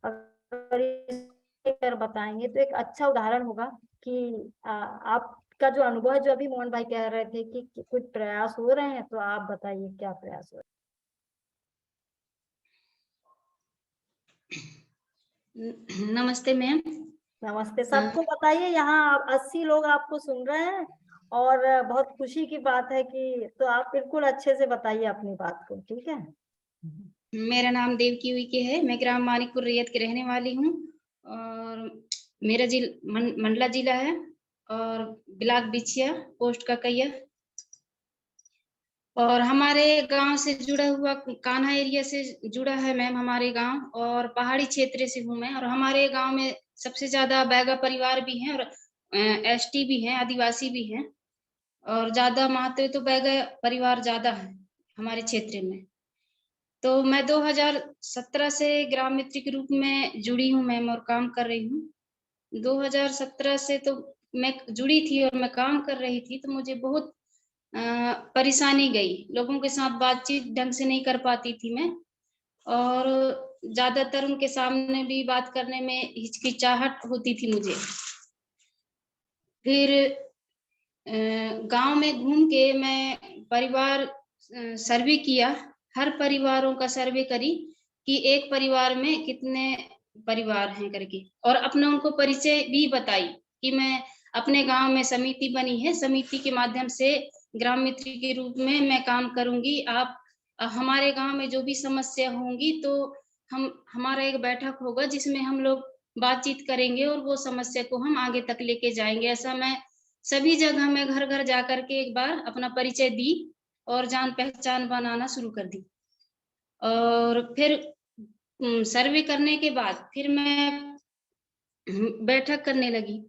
अगर इस बताएंगे तो एक अच्छा उदाहरण होगा कि आपका जो अनुभव है, जो अभी मोहन भाई कह रहे थे कि कुछ प्रयास हो रहे हैं, तो आप बताइए क्या प्रयास हो रहे हैं। नमस्ते मैम। नमस्ते। सबको बताइए, यहाँ 80 लोग आपको सुन रहे हैं और बहुत खुशी की बात है कि, तो आप बिल्कुल अच्छे से बताइए अपनी बात को, ठीक है। मेरा नाम देवकी उइके है, मैं ग्राम मानिकपुर रैयत की रहने वाली हूँ और मेरा मंडला जिला है और ब्लॉक बिछिया, पोस्ट ककैया। और हमारे गांव से जुड़ा हुआ कान्हा एरिया से जुड़ा है मैम हमारे गांव, और पहाड़ी क्षेत्र से हूँ मैं। और हमारे गांव में सबसे ज्यादा बैगा परिवार भी हैं और एसटी भी हैं, आदिवासी भी हैं, और ज्यादा महत्व तो बैगा परिवार ज्यादा है हमारे क्षेत्र में। तो मैं 2017 से ग्राम मित्र के रूप में जुड़ी हूँ मैम और काम कर रही हूँ। 2017 से तो मैं जुड़ी थी और मैं काम कर रही थी, तो मुझे बहुत परेशानी गई। लोगों के साथ बातचीत ढंग से नहीं कर पाती थी मैं, और ज्यादातर उनके सामने भी बात करने में हिचकिचाहट होती थी मुझे। फिर गांव में घूम के मैं परिवार सर्वे किया, हर परिवारों का सर्वे करी कि एक परिवार में कितने परिवार हैं करके, और अपना उनको परिचय भी बताई कि मैं अपने गांव में समिति बनी है, समिति के माध्यम से ग्राम मित्र के रूप में मैं काम करूंगी। आप हमारे गांव में जो भी समस्या होंगी तो हमारा एक बैठक होगा जिसमें हम लोग बातचीत करेंगे और वो समस्या को हम आगे तक लेके जाएंगे। ऐसा मैं सभी जगह में घर घर जाकर के एक बार अपना परिचय दी और जान पहचान बनाना शुरू कर दी। और फिर सर्वे करने के बाद फिर मैं बैठक करने लगी।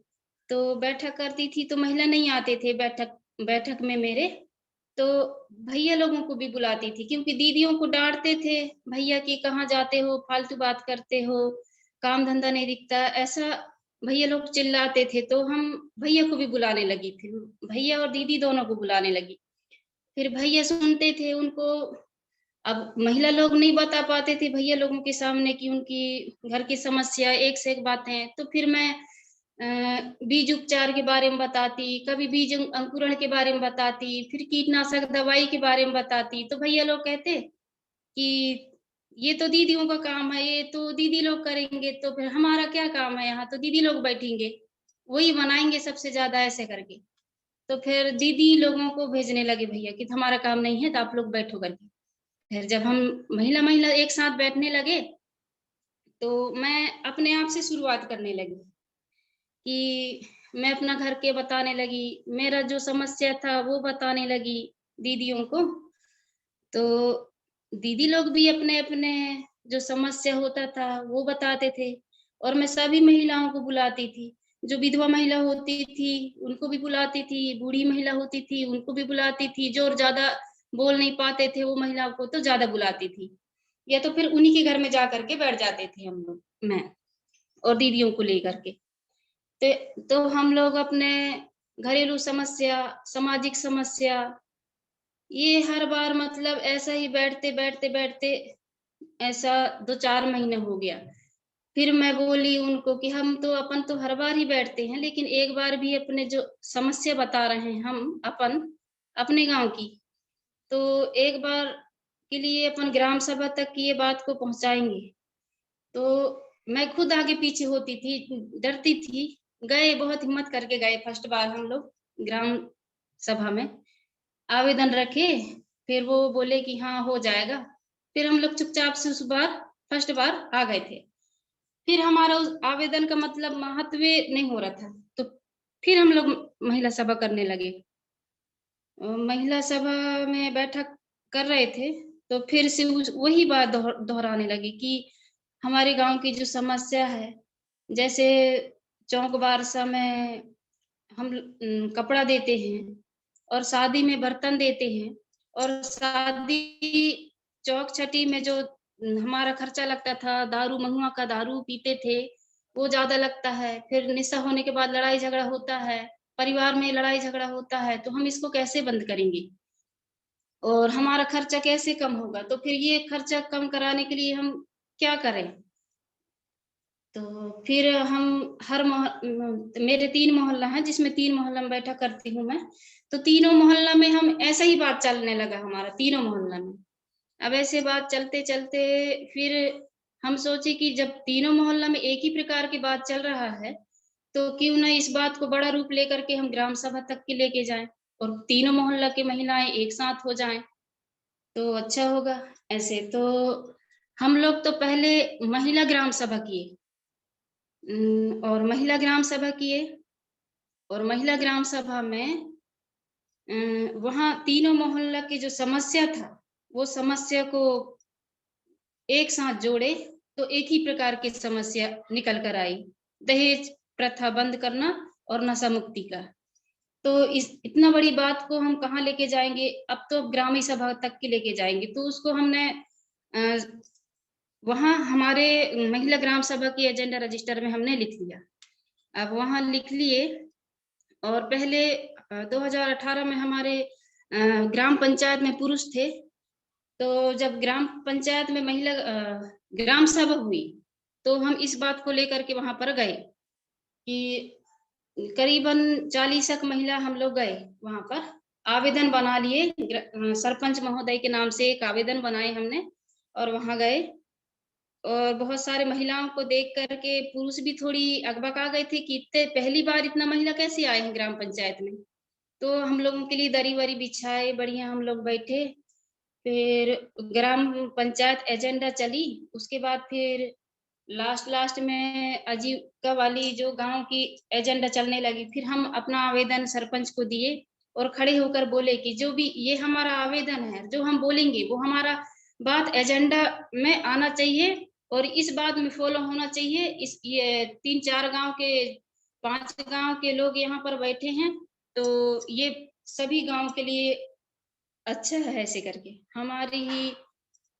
तो बैठक करती थी तो महिला नहीं आते थे बैठक में मेरे, तो भैया लोगों को भी बुलाती थी, क्योंकि दीदियों को डांटते थे भैया कि कहाँ जाते हो, फालतू बात करते हो, काम धंधा नहीं दिखता, ऐसा भैया लोग चिल्लाते थे। तो हम भैया को भी बुलाने लगी, फिर भैया और दीदी दोनों को बुलाने लगी। फिर भैया सुनते थे उनको। अब महिला लोग नहीं बता पाते थे भैया लोगों के सामने कि उनकी घर की समस्या एक से एक बातें, तो फिर मैं बीज उपचार के बारे में बताती, कभी बीज अंकुरण के बारे में बताती, फिर कीटनाशक दवाई के बारे में बताती। तो भैया लोग कहते कि ये तो दीदियों का काम है, ये तो दीदी लोग करेंगे, तो फिर हमारा क्या काम है, यहाँ तो दीदी लोग बैठेंगे, वही बनाएंगे सबसे ज्यादा, ऐसे करके। तो फिर दीदी लोगों को भेजने लगे भैया कि हमारा काम नहीं है तो आप लोग बैठो करके। फिर जब हम महिला महिला एक साथ बैठने लगे तो मैं अपने आप से शुरुआत करने लगी कि मैं अपना घर के बताने लगी, मेरा जो समस्या था वो बताने लगी दीदियों को। तो दीदी लोग भी अपने अपने जो समस्या होता था वो बताते थे, और मैं सभी महिलाओं को बुलाती थी। जो विधवा महिला होती थी उनको भी बुलाती थी, बूढ़ी महिला होती थी उनको भी बुलाती थी, जो ज्यादा बोल नहीं पाते थे वो महिलाओं को तो ज्यादा बुलाती थी, या तो फिर उन्हीं के घर में जा करके बैठ जाते थे हम लोग, मैं और दीदियों को लेकर के। तो हम लोग अपने घरेलू समस्या, सामाजिक समस्या, ये हर बार मतलब ऐसा ही बैठते बैठते बैठते ऐसा 2-4 महीने हो गया। फिर मैं बोली उनको कि हम तो अपन तो हर बार ही बैठते हैं, लेकिन एक बार भी अपने जो समस्या बता रहे हैं हम अपने गांव की, तो एक बार के लिए अपन ग्राम सभा तक की ये बात को पहुंचाएंगे। तो मैं खुद आगे पीछे होती थी, डरती थी। गए, बहुत हिम्मत करके गए फर्स्ट बार हम लोग ग्राम सभा में, आवेदन रखे। फिर वो बोले कि हाँ हो जाएगा। फिर हम लोग चुपचाप से उस बार फर्स्ट बार आ गए थे। फिर हमारा उस आवेदन का मतलब महत्व नहीं हो रहा था, तो फिर हम लोग महिला सभा करने लगे। महिला सभा में बैठक कर रहे थे, तो फिर से वही बात दोहराने लगी कि हमारे गांव की जो समस्या है, जैसे चौक बारसा में हम कपड़ा देते हैं और शादी में बर्तन देते हैं, और शादी चौक छठी में जो हमारा खर्चा लगता था, दारू महुआ का दारू पीते थे, वो ज्यादा लगता है। फिर निशा होने के बाद लड़ाई झगड़ा होता है, परिवार में लड़ाई झगड़ा होता है, तो हम इसको कैसे बंद करेंगे और हमारा खर्चा कैसे कम होगा? तो फिर ये खर्चा कम कराने के लिए हम क्या करें? तो फिर हम मेरे 3 मोहल्ला हैं, जिसमें 3 मोहल्ला में बैठा करती हूँ मैं। तो तीनों मोहल्ला में हम ऐसा ही बात चलने लगा हमारा तीनों मोहल्ला में। अब ऐसे बात चलते-चलते फिर हम सोचे कि जब तीनों मोहल्ला में एक ही प्रकार की बात चल रहा है, तो क्यों ना इस बात को बड़ा रूप लेकर के हम ग्राम सभा तक के लेके जाएँ और तीनों मोहल्ला की महिलाएँ एक साथ हो जाएँ, तो अच्छा होगा। ऐसे तो हम लोग तो पहले महिला ग्राम सभा किए, और महिला ग्राम सभा किए, और महिला ग्राम सभा में वहाँ तीनों मोहल्ला की जो समस्या था, वो समस्या को एक साथ जोड़े, तो एक ही प्रकार की समस्या निकल कर आई। दहेज प्रथा बंद करना और नशा मुक्ति का। तो इस इतना बड़ी बात को हम कहाँ लेके जाएँगे? अब तो ग्रामीण सभा तक के लेके जाएँगे। तो उसको हमने अ, वहाँ हमारे महिला ग्राम सभा की एजेंडा रजिस्टर में हमने लिख लिया। अब वहाँ लिख लिए, और पहले 2018 में हमारे ग्राम पंचायत में पुरुष थे, तो जब ग्राम पंचायत में ग्राम सभा हुई, तो हम इस बात को लेकर के वहाँ पर गए कि करीबन 40 महिला हम लोग गए वहाँ पर, आवेदन बना लिए, सरपंच महोदय के नाम से एक आवेदन बनाए हमने और वहाँ गए। और बहुत सारे महिलाओं को देख कर के पुरुष भी थोड़ी अकबका गए थे कि इतने पहली बार इतना महिला कैसे आए हैं ग्राम पंचायत में। तो हम लोगों के लिए दरी-वरी बिछाए, बढ़िया हम लोग बैठे। फिर ग्राम पंचायत एजेंडा चली, उसके बाद फिर लास्ट में आजीविका वाली जो गाँव की एजेंडा चलने लगी। फिर हम अपना आवेदन सरपंच को दिए और खड़े होकर बोले कि जो भी ये हमारा आवेदन है, जो हम बोलेंगे वो हमारा बात एजेंडा में आना चाहिए और इस बात में फॉलो होना चाहिए। इस ये 3-4 गाँव के 5 गाँव के लोग यहाँ पर बैठे हैं, तो ये सभी गाँव के लिए अच्छा है ऐसे करके।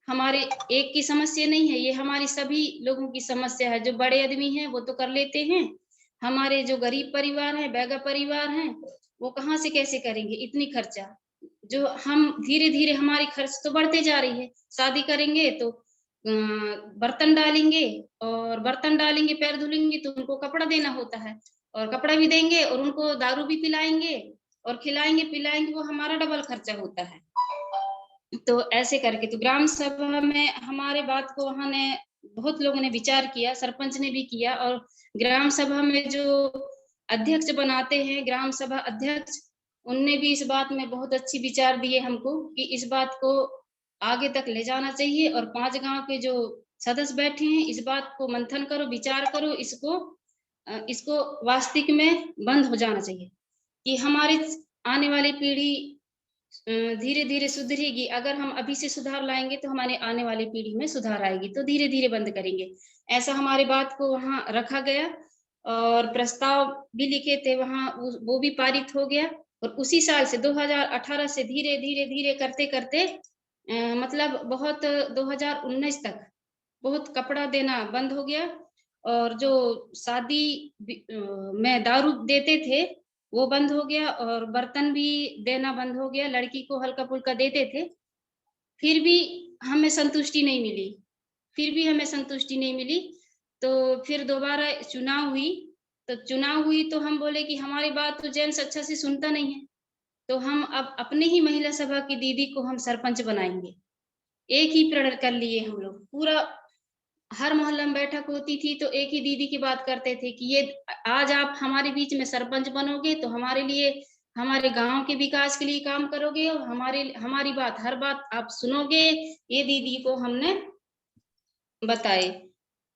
हमारे एक की समस्या नहीं है, ये हमारी सभी लोगों की समस्या है। जो बड़े आदमी हैं वो तो कर लेते हैं, हमारे जो गरीब परिवार हैं, बैगा परिवार हैं, वो कहाँ से कैसे करेंगे इतनी खर्चा। जो हम धीरे-धीरे हमारी खर्च तो बढ़ते जा रही है। शादी करेंगे तो बर्तन डालेंगे, और बर्तन डालेंगे, पैर धुलेंगे तो उनको कपड़ा देना होता है, और कपड़ा भी देंगे और उनको दारू भी पिलाएँगे और खिलाएँगे-पिलाएँगे, वो हमारा डबल खर्चा होता है। तो ऐसे करके तो ग्राम सभा में हमारे बात को वहाँ ने बहुत लोगों ने विचार किया, सरपंच ने भी किया, और ग्राम सभा में जो अध्यक्ष बनाते हैं, ग्राम सभा अध्यक्ष, उनने भी इस बात में बहुत अच्छी विचार दिए हमको कि इस बात को आगे तक ले जाना चाहिए, और 5 गाँव के जो सदस्य बैठे हैं, इस बात को मंथन करो, विचार करो, इसको वास्तविक में बंद हो जाना चाहिए कि हमारी आने वाली पीढ़ी धीरे-धीरे सुधरेगी। अगर हम अभी से सुधार लाएँगे तो हमारे आने वाली पीढ़ी में सुधार आएगी, तो धीरे-धीरे बंद करेंगे। ऐसा हमारी बात को वहाँ रखा गया और प्रस्ताव भी लिखे थे वहाँ, वो भी पारित हो गया, और उसी साल से 2018 से धीरे-धीरे करते-करते मतलब बहुत 2019 तक बहुत कपड़ा देना बंद हो गया, और जो शादी में दारू देते थे, वो बंद हो गया, और बर्तन भी देना बंद हो गया, लड़की को हल्का-फुल्का देते थे। फिर भी हमें संतुष्टि नहीं मिली, तो फिर दोबारा चुनाव हुई तो हम बोले कि हमारी बात तो जेंट्स अच्छा से सुनता नहीं है, तो हम अब अपने ही महिला सभा की दीदी को हम सरपंच बनाएँगे। एक ही प्रण कर लिए हम लोग, पूरा हर मोहल्ला में बैठक होती थी तो एक ही दीदी की बात करते थे कि ये आज आप हमारे बीच में सरपंच बनोगे तो हमारे लिए, हमारे गांव के विकास के लिए काम करोगे, और हमारी हर बात आप सुनोगे। ये दीदी को हमने बताए,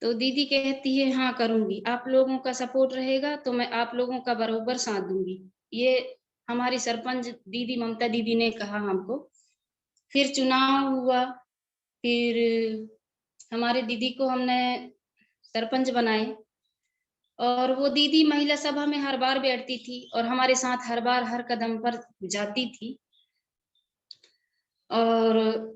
तो दीदी कहती है हाँ करूंगी, आप लोगों का सपोर्ट रहेगा तो मैं आप लोगों का बराबर साथ दूंगी। ये हमारी सरपंच दीदी ममता दीदी ने कहा हमको। फिर चुनाव हुआ, फिर हमारे दीदी को हमने सरपंच बनाए, और वो दीदी महिला सभा में हर बार बैठती थी और हमारे साथ हर बार हर कदम पर जाती थी। और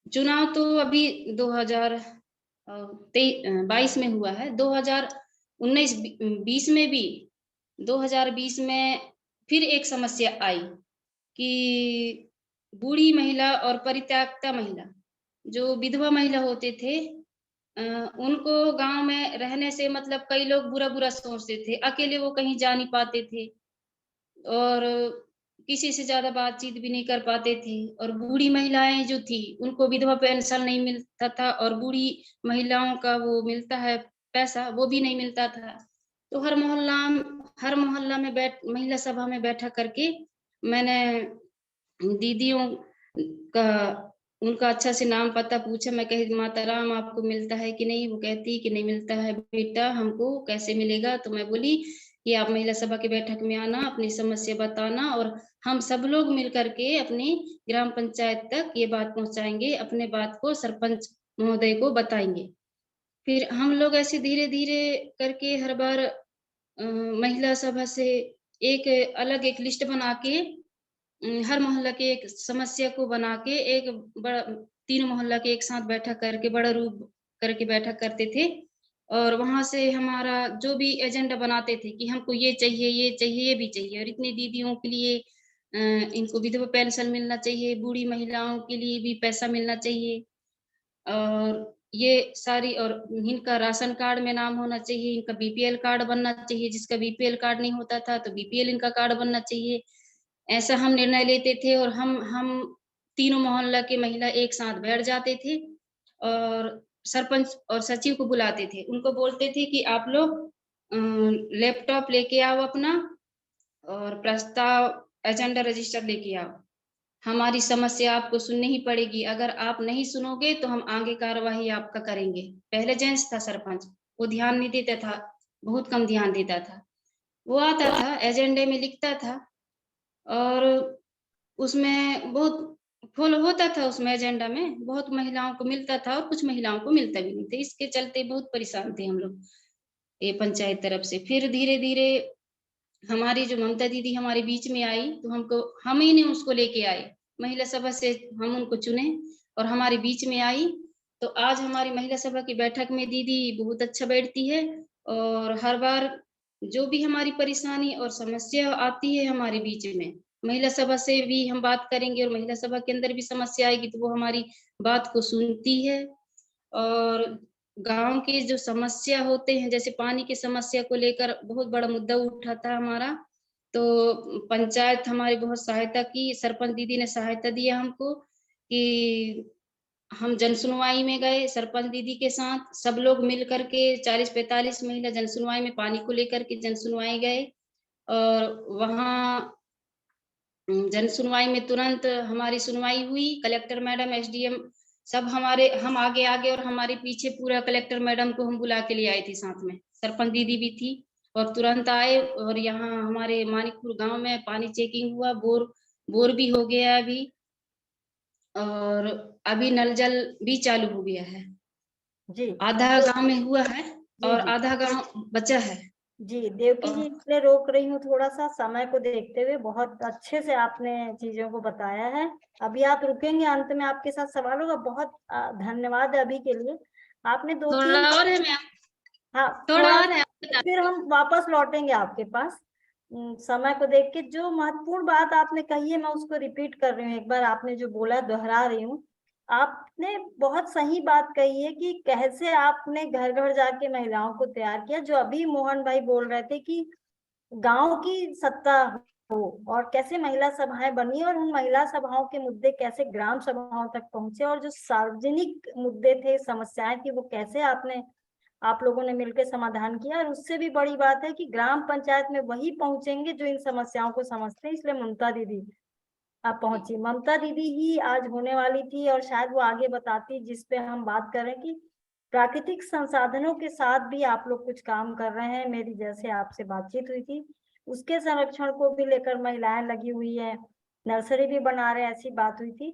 चुनाव तो अभी 2022 में हुआ है, 2019-20 में भी, 2020 में फिर एक समस्या आई कि बूढ़ी महिला और परित्यक्ता महिला, जो विधवा महिला होते थे, उनको गांव में रहने से मतलब कई लोग बुरा बुरा सोचते थे, अकेले वो कहीं जा नहीं पाते थे और किसी से ज्यादा बातचीत भी नहीं कर पाते थे। और बूढ़ी महिलाएं जो थी उनको विधवा पेंशन नहीं मिलता था, और बूढ़ी महिलाओं का वो मिलता है पैसा, वो भी नहीं मिलता था। तो हर मोहल्ला में महिला सभा में बैठा करके मैंने दीदियों का उनका अच्छा से नाम पता पूछा। मैं कही माता राम आपको मिलता है कि नहीं? वो कहती कि नहीं मिलता है बेटा, हमको कैसे मिलेगा? तो मैं बोली कि आप महिला सभा की बैठक में आना, अपनी समस्या बताना, और हम सब लोग मिल करके अपनी ग्राम पंचायत तक ये बात पहुंचाएंगे, अपने बात को सरपंच महोदय को बताएंगे। फिर हम लोग ऐसे धीरे धीरे करके हर बार महिला सभा से एक लिस्ट बना के हर मोहल्ला के एक समस्या को बना के एक बड़ा 3 मोहल्ला के एक साथ बैठक करके बड़ा रूप करके बैठक करते थे। और वहां से हमारा जो भी एजेंडा बनाते थे कि हमको ये चाहिए, ये चाहिए, ये भी चाहिए, और इतनी दीदियों के लिए इनको विधवा पेंशन मिलना चाहिए, बूढ़ी महिलाओं के लिए भी पैसा मिलना चाहिए, और ये सारी, और इनका राशन कार्ड में नाम होना चाहिए, इनका बीपीएल कार्ड बनना चाहिए, जिसका बीपीएल कार्ड नहीं होता था तो बीपीएल इनका कार्ड बनना चाहिए। ऐसा हम निर्णय लेते थे, और हम तीनों मोहल्ला के महिला एक साथ बैठ जाते थे और सरपंच और सचिव को बुलाते थे। उनको बोलते थे कि आप लोग लैपटॉप लेके आओ अपना, और प्रस्ताव एजेंडा रजिस्टर लेके आओ, हमारी समस्या आपको सुननी ही पड़ेगी, अगर आप नहीं सुनोगे तो हम आगे कार्यवाही आपका करेंगे। पहले जेंट्स था सरपंच, वो ध्यान नहीं देता था, बहुत कम ध्यान देता था। वो आता था एजेंडे में लिखता था, और उसमें बहुत फॉलो होता था, उसमें एजेंडा में बहुत महिलाओं को मिलता था और कुछ महिलाओं को मिलता भी नहीं था। इसके चलते बहुत परेशान थे हम लोग ये पंचायत तरफ से। फिर धीरे धीरे हमारी जो ममता दीदी हमारे बीच में आई, तो हम ही ने उसको लेके आए, महिला सभा से हम उनको चुने और हमारे बीच में आई। तो आज हमारी महिला सभा की बैठक में दीदी बहुत अच्छा बैठती है, और हर बार जो भी हमारी परेशानी और समस्या आती है हमारे बीच में, महिला सभा से भी हम बात करेंगे और महिला सभा के अंदर भी समस्या आएगी तो वो हमारी बात को सुनती है। और गांव की जो समस्या होते हैं, जैसे पानी की समस्या को लेकर बहुत बड़ा मुद्दा उठा था हमारा, तो पंचायत हमारी बहुत सहायता की, सरपंच दीदी ने सहायता दिया हमको कि हम जन सुनवाई में गए सरपंच दीदी के साथ, सब लोग मिल करके 40-45 महिला जन सुनवाई में पानी को लेकर के जन सुनवाई गए। और वहाँ जन सुनवाई में तुरंत हमारी सुनवाई हुई, कलेक्टर मैडम, एसडीएम सब हम आगे आगे और हमारे पीछे पूरा कलेक्टर मैडम को हम बुला के ले आए थे, साथ में सरपंच दीदी भी थी, और तुरंत आए। और यहाँ हमारे मानिकपुर गांव में पानी चेकिंग हुआ, बोर भी हो गया अभी, और अभी नल जल भी चालू हो गया है। जी आधा गांव में हुआ है जी और जी आधा गांव बचा है। जी देवकी जी, और इसलिए रोक रही हूँ थोड़ा सा, समय को देखते हुए बहुत अच्छे से आपने चीजों को बताया है। अभी आप रुकेंगे, अंत में आपके साथ सवाल होगा। बहुत धन्यवाद अभी के लिए। आपने 2-3, थोड़ा और है मैम, हाँ थोड़ा थोड़ा और है, फिर हम वापस लौटेंगे आपके पास। समय को देख के जो महत्वपूर्ण बात आपने कही है मैं उसको रिपीट कर रही हूँ, एक बार आपने जो बोला दोहरा रही हूँ। आपने बहुत सही बात कही है कि कैसे आपने घर घर जाके महिलाओं को तैयार किया, जो अभी मोहन भाई बोल रहे थे कि गांव की सत्ता हो, और कैसे महिला सभाएं बनी और उन महिला सभाओं के मुद्दे कैसे ग्राम सभाओं तक पहुंचे, और जो सार्वजनिक मुद्दे थे, समस्याएं थी, वो कैसे आप लोगों ने मिलकर समाधान किया। और उससे भी बड़ी बात है कि ग्राम पंचायत में वही पहुंचेंगे जो इन समस्याओं को समझते हैं, इसलिए ममता दीदी आप पहुंची। ममता दीदी ही आज होने वाली थी, और शायद वो आगे बताती, जिस पे हम बात कर रहे हैं कि प्राकृतिक संसाधनों के साथ भी आप लोग कुछ काम कर रहे हैं। मेरी जैसे आपसे बातचीत हुई थी, उसके संरक्षण को भी लेकर महिलाएं लगी हुई है, नर्सरी भी बना रहे हैं, ऐसी बात हुई थी।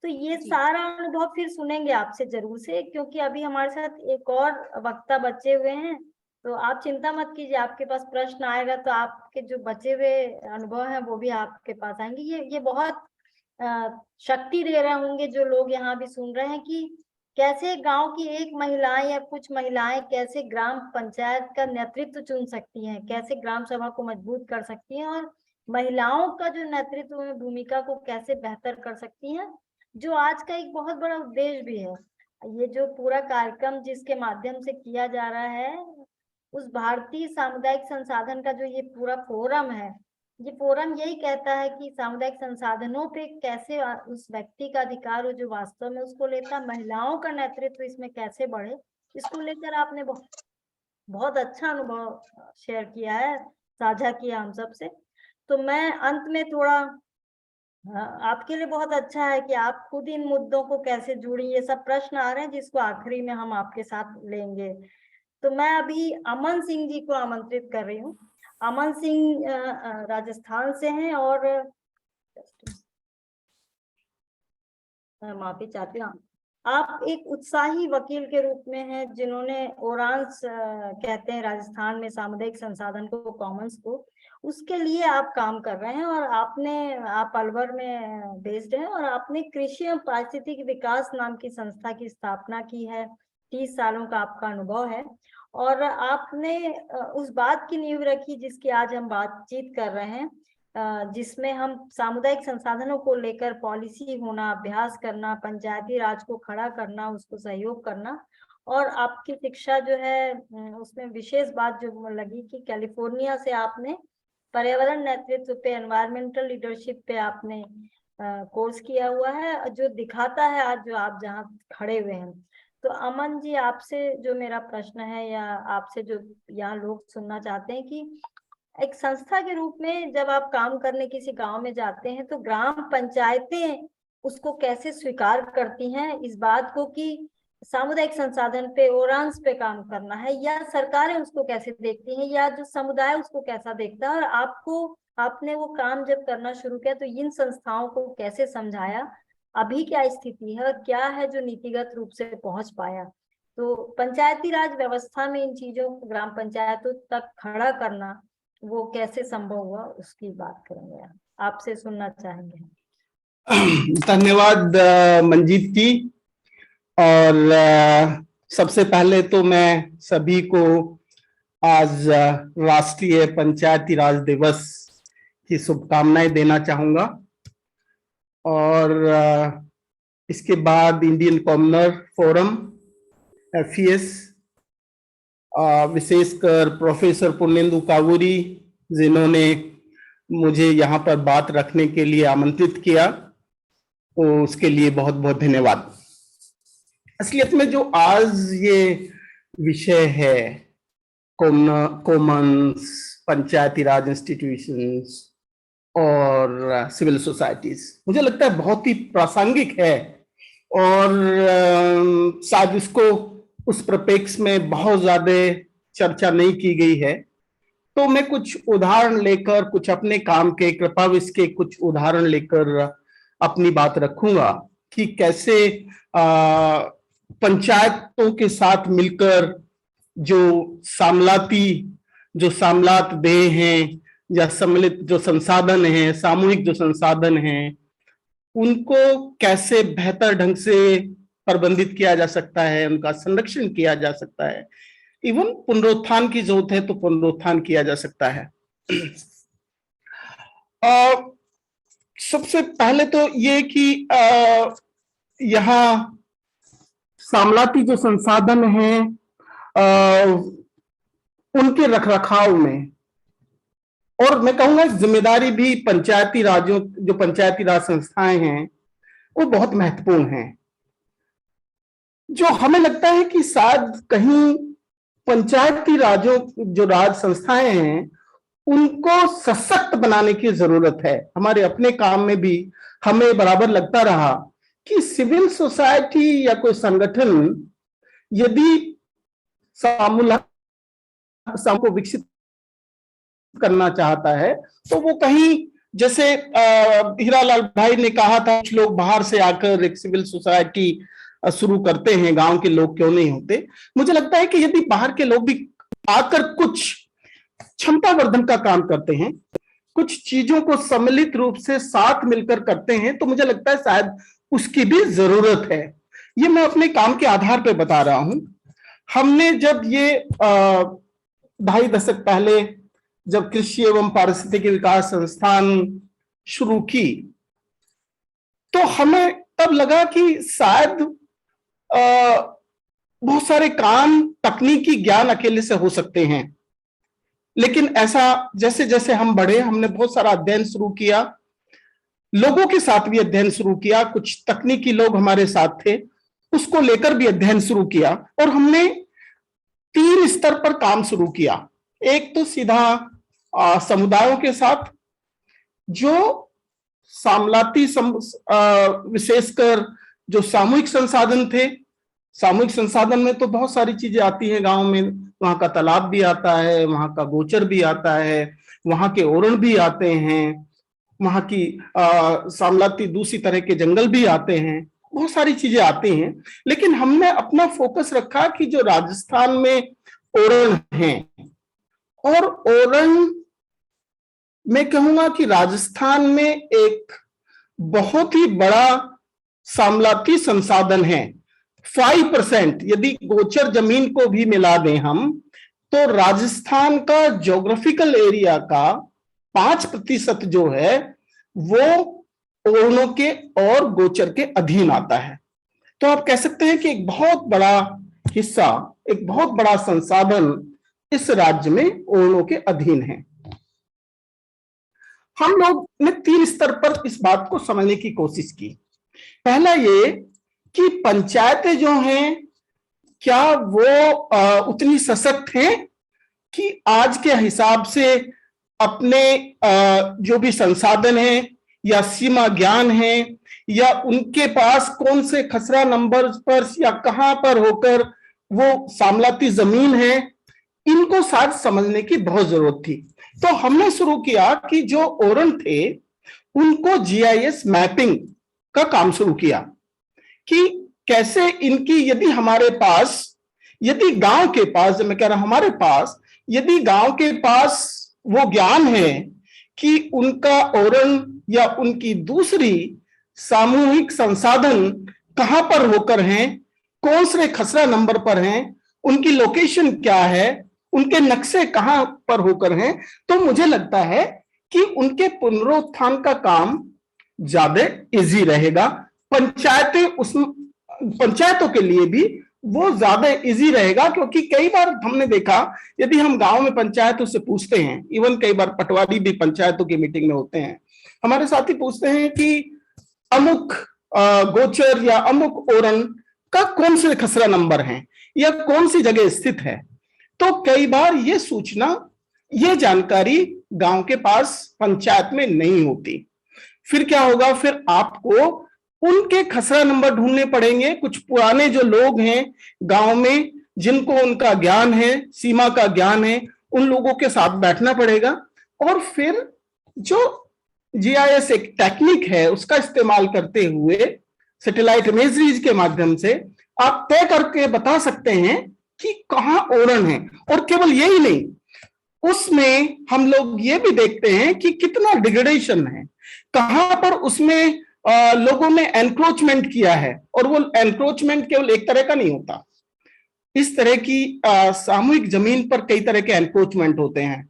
तो ये सारा अनुभव फिर सुनेंगे आपसे जरूर से, क्योंकि अभी हमारे साथ एक और वक्ता बचे हुए हैं। तो आप चिंता मत कीजिए, आपके पास प्रश्न आएगा तो आपके जो बचे हुए अनुभव हैं वो भी आपके पास आएंगे। ये बहुत शक्ति दे रहे होंगे जो लोग यहाँ भी सुन रहे हैं कि कैसे गांव की एक महिला या कुछ महिलाएं कैसे ग्राम पंचायत का नेतृत्व चुन सकती हैं, कैसे ग्राम सभा को मजबूत कर सकती हैं और महिलाओं का जो नेतृत्व में भूमिका को कैसे बेहतर कर सकती हैं, जो आज का एक बहुत बड़ा उद्देश्य भी है। ये जो पूरा कार्यक्रम जिसके माध्यम से किया जा रहा है, उस भारतीय सामुदायिक संसाधन का जो ये पूरा फोरम है, ये फोरम यही कहता है कि सामुदायिक संसाधनों पे कैसे उस व्यक्ति का अधिकार हो जो वास्तव में उसको लेता, महिलाओं का नेतृत्व इसमें कैसे बढ़े, इसको लेकर आपने बहुत अच्छा अनुभव शेयर किया है, साझा किया हम सबसे। तो मैं अंत में थोड़ा आपके लिए बहुत अच्छा है कि आप खुद इन मुद्दों को कैसे जुड़ी, ये सब प्रश्न आ रहे हैं जिसको आखिरी में हम आपके साथ लेंगे। तो मैं अभी अमन सिंह जी को आमंत्रित कर रही हूँ। अमन सिंह राजस्थान से हैं और माफी चाहती हूँ, आप एक उत्साही वकील के रूप में हैं जिन्होंने ओरांस कहते हैं राजस्थान में सामुदायिक संसाधन को, कॉमन्स को, उसके लिए आप काम कर रहे हैं। और आप अलवर में बेस्ड हैं और आपने कृषि एवं पारिस्थितिकी विकास नाम की संस्था की स्थापना की है। 30 सालों का आपका अनुभव है और आपने उस बात की नींव रखी जिसकी आज हम बातचीत कर रहे हैं, जिसमें हम सामुदायिक संसाधनों को लेकर पॉलिसी होना, अभ्यास करना, पंचायती राज को खड़ा करना, उसको सहयोग करना। और आपकी शिक्षा जो है उसमें विशेष बात जो लगी कि कैलिफोर्निया से आपने पर्यावरण नेतृत्व पे, एनवायरमेंटल लीडरशिप पे आपने कोर्स किया हुआ है, जो दिखाता है आज जो आप जहाँ खड़े हुए हैं। तो अमन जी, आपसे जो मेरा प्रश्न है या आपसे जो यहाँ लोग सुनना चाहते हैं कि एक संस्था के रूप में जब आप काम करने किसी गांव में जाते हैं तो ग्राम पंचायतें उसको कैसे स्वीकार करती हैं इस बात को कि सामुदायिक संसाधन पे, ओरांस पे काम करना है, या सरकारें उसको कैसे देखती हैं, या जो समुदाय उसको कैसा देखता है, और आपने वो काम जब करना शुरू किया तो इन संस्थाओं को कैसे समझाया, अभी क्या स्थिति है और क्या है जो नीतिगत रूप से पहुंच पाया। तो पंचायती राज व्यवस्था में इन चीजों को ग्राम पंचायतों तक खड़ा करना वो कैसे संभव हुआ, उसकी बात करेंगे, आपसे सुनना चाहेंगे। धन्यवाद मंजीत जी। और सबसे पहले तो मैं सभी को आज राष्ट्रीय पंचायती राज दिवस की शुभकामनाएं देना चाहूंगा। और इसके बाद इंडियन कॉमनर फोरम FES, विशेषकर प्रोफेसर पुर्णेंदु कावूरी जिन्होंने मुझे यहाँ पर बात रखने के लिए आमंत्रित किया, तो उसके लिए बहुत बहुत धन्यवाद। असलियत में जो आज ये विषय है, कॉमन्स, पंचायती राज इंस्टीट्यूशंस और सिविल सोसाइटीज, मुझे लगता है बहुत ही प्रासंगिक है और शायद इसको उस परिप्रेक्ष्य में बहुत ज्यादा चर्चा नहीं की गई है। तो मैं कुछ उदाहरण लेकर, कुछ अपने काम के कृपाविश के कुछ उदाहरण लेकर अपनी बात रखूंगा कि कैसे पंचायतों के साथ मिलकर जो सामलात देह हैं या सम्मिलित जो संसाधन हैं, सामूहिक जो संसाधन हैं, उनको कैसे बेहतर ढंग से प्रबंधित किया जा सकता है, उनका संरक्षण किया जा सकता है, इवन पुनरुत्थान की जरूरत है तो पुनरुत्थान किया जा सकता है। सबसे पहले तो ये कि यहाँ सामलाती जो संसाधन हैं उनके रखरखाव में, और मैं कहूंगा जिम्मेदारी भी पंचायती राजों, जो पंचायती राज संस्थाएं हैं वो बहुत महत्वपूर्ण हैं। जो हमें लगता है कि शायद कहीं पंचायती राजों, जो राज संस्थाएं हैं, उनको सशक्त बनाने की जरूरत है। हमारे अपने काम में भी हमें बराबर लगता रहा कि सिविल सोसाइटी या कोई संगठन यदि सामूहिक को विकसित करना चाहता है तो वो कहीं, जैसे हीरालाल भाई ने कहा था, कुछ लोग बाहर से आकर एक सिविल सोसाइटी शुरू करते हैं, गांव के लोग क्यों नहीं होते। मुझे लगता है कि यदि बाहर के लोग भी आकर कुछ क्षमता वर्धन का काम करते हैं, कुछ चीजों को सम्मिलित रूप से साथ मिलकर करते हैं, तो मुझे लगता है शायद उसकी भी जरूरत है। ये मैं अपने काम के आधार पर बता रहा हूं। हमने जब ये 2.5 दशक पहले जब कृषि एवं पारिस्थितिकी विकास संस्थान शुरू की, तो हमें तब लगा कि शायद बहुत सारे काम तकनीकी ज्ञान अकेले से हो सकते हैं, लेकिन ऐसा जैसे जैसे हम बढ़े, हमने बहुत सारा अध्ययन शुरू किया, लोगों के साथ भी अध्ययन शुरू किया, कुछ तकनीकी लोग हमारे साथ थे, उसको लेकर भी अध्ययन शुरू किया, और हमने 3 स्तर पर काम शुरू किया। एक तो सीधा समुदायों के साथ, जो सामलाती विशेषकर जो सामूहिक संसाधन थे। सामूहिक संसाधन में तो बहुत सारी चीजें आती हैं गांव में, वहां का तालाब भी आता है, वहां का गोचर भी आता है, वहां के ओरण भी आते हैं, वहां की सामलाती दूसरी तरह के जंगल भी आते हैं, बहुत सारी चीजें आती हैं। लेकिन हमने अपना फोकस रखा कि जो राजस्थान में ओरण हैं, और ओरण मैं कहूंगा कि राजस्थान में एक बहुत ही बड़ा सामलाती संसाधन है। 5% यदि गोचर जमीन को भी मिला दें हम, तो राजस्थान का ज्योग्राफिकल एरिया का 5% जो है वो ओरणों के और गोचर के अधीन आता है। तो आप कह सकते हैं कि एक बहुत बड़ा हिस्सा, एक बहुत बड़ा संसाधन इस राज्य में ओरणों के अधीन है। हम लोग ने 3 स्तर पर इस बात को समझने की कोशिश की। पहला ये कि पंचायतें जो हैं, क्या वो उतनी सशक्त हैं कि आज के हिसाब से अपने जो भी संसाधन हैं या सीमा ज्ञान है, या उनके पास कौन से खसरा नंबर पर या कहां पर होकर वो सामलाती जमीन है, इनको शायद समझने की बहुत जरूरत थी। तो हमने शुरू किया कि जो ओरण थे उनको जीआईएस मैपिंग का काम शुरू किया, कि कैसे इनकी, यदि हमारे पास, यदि गांव के पास, जब मैं कह रहा हूं हमारे पास, यदि गांव के पास वो ज्ञान है कि उनका ओरण या उनकी दूसरी सामूहिक संसाधन कहां पर होकर हैं, कौन से खसरा नंबर पर हैं, उनकी लोकेशन क्या है, उनके नक्शे कहां पर होकर हैं, तो मुझे लगता है कि उनके पुनरुत्थान का काम ज्यादा इजी रहेगा। पंचायतों के लिए भी वो ज्यादा इजी रहेगा, क्योंकि कई बार हमने देखा, यदि हम गांव में पंचायतों से पूछते हैं, इवन कई बार पटवारी भी पंचायतों की मीटिंग में होते हैं, हमारे साथी पूछते हैं कि अमुक गोचर या अमुक ओरण का कौन से खसरा नंबर है या कौन सी जगह स्थित है, तो कई बार ये सूचना, ये जानकारी गांव के पास पंचायत में नहीं होती। फिर क्या होगा, फिर आपको उनके खसरा नंबर ढूंढने पड़ेंगे। कुछ पुराने जो लोग हैं गांव में, जिनको उनका ज्ञान है, सीमा का ज्ञान है, उन लोगों के साथ बैठना पड़ेगा, और फिर जो जीआईएस एक टेक्निक है उसका इस्तेमाल करते हुए सैटेलाइट इमेजरीज के माध्यम से आप तय करके बता सकते हैं कि कहां ओरण है। और केवल यही नहीं, उसमें हम लोग ये भी देखते हैं कि कितना डिग्रेडेशन है, कहां पर उसमें लोगों ने एनक्रोचमेंट किया है, और वो एनक्रोचमेंट केवल एक तरह का नहीं होता। इस तरह की सामूहिक जमीन पर कई तरह के एनक्रोचमेंट होते हैं।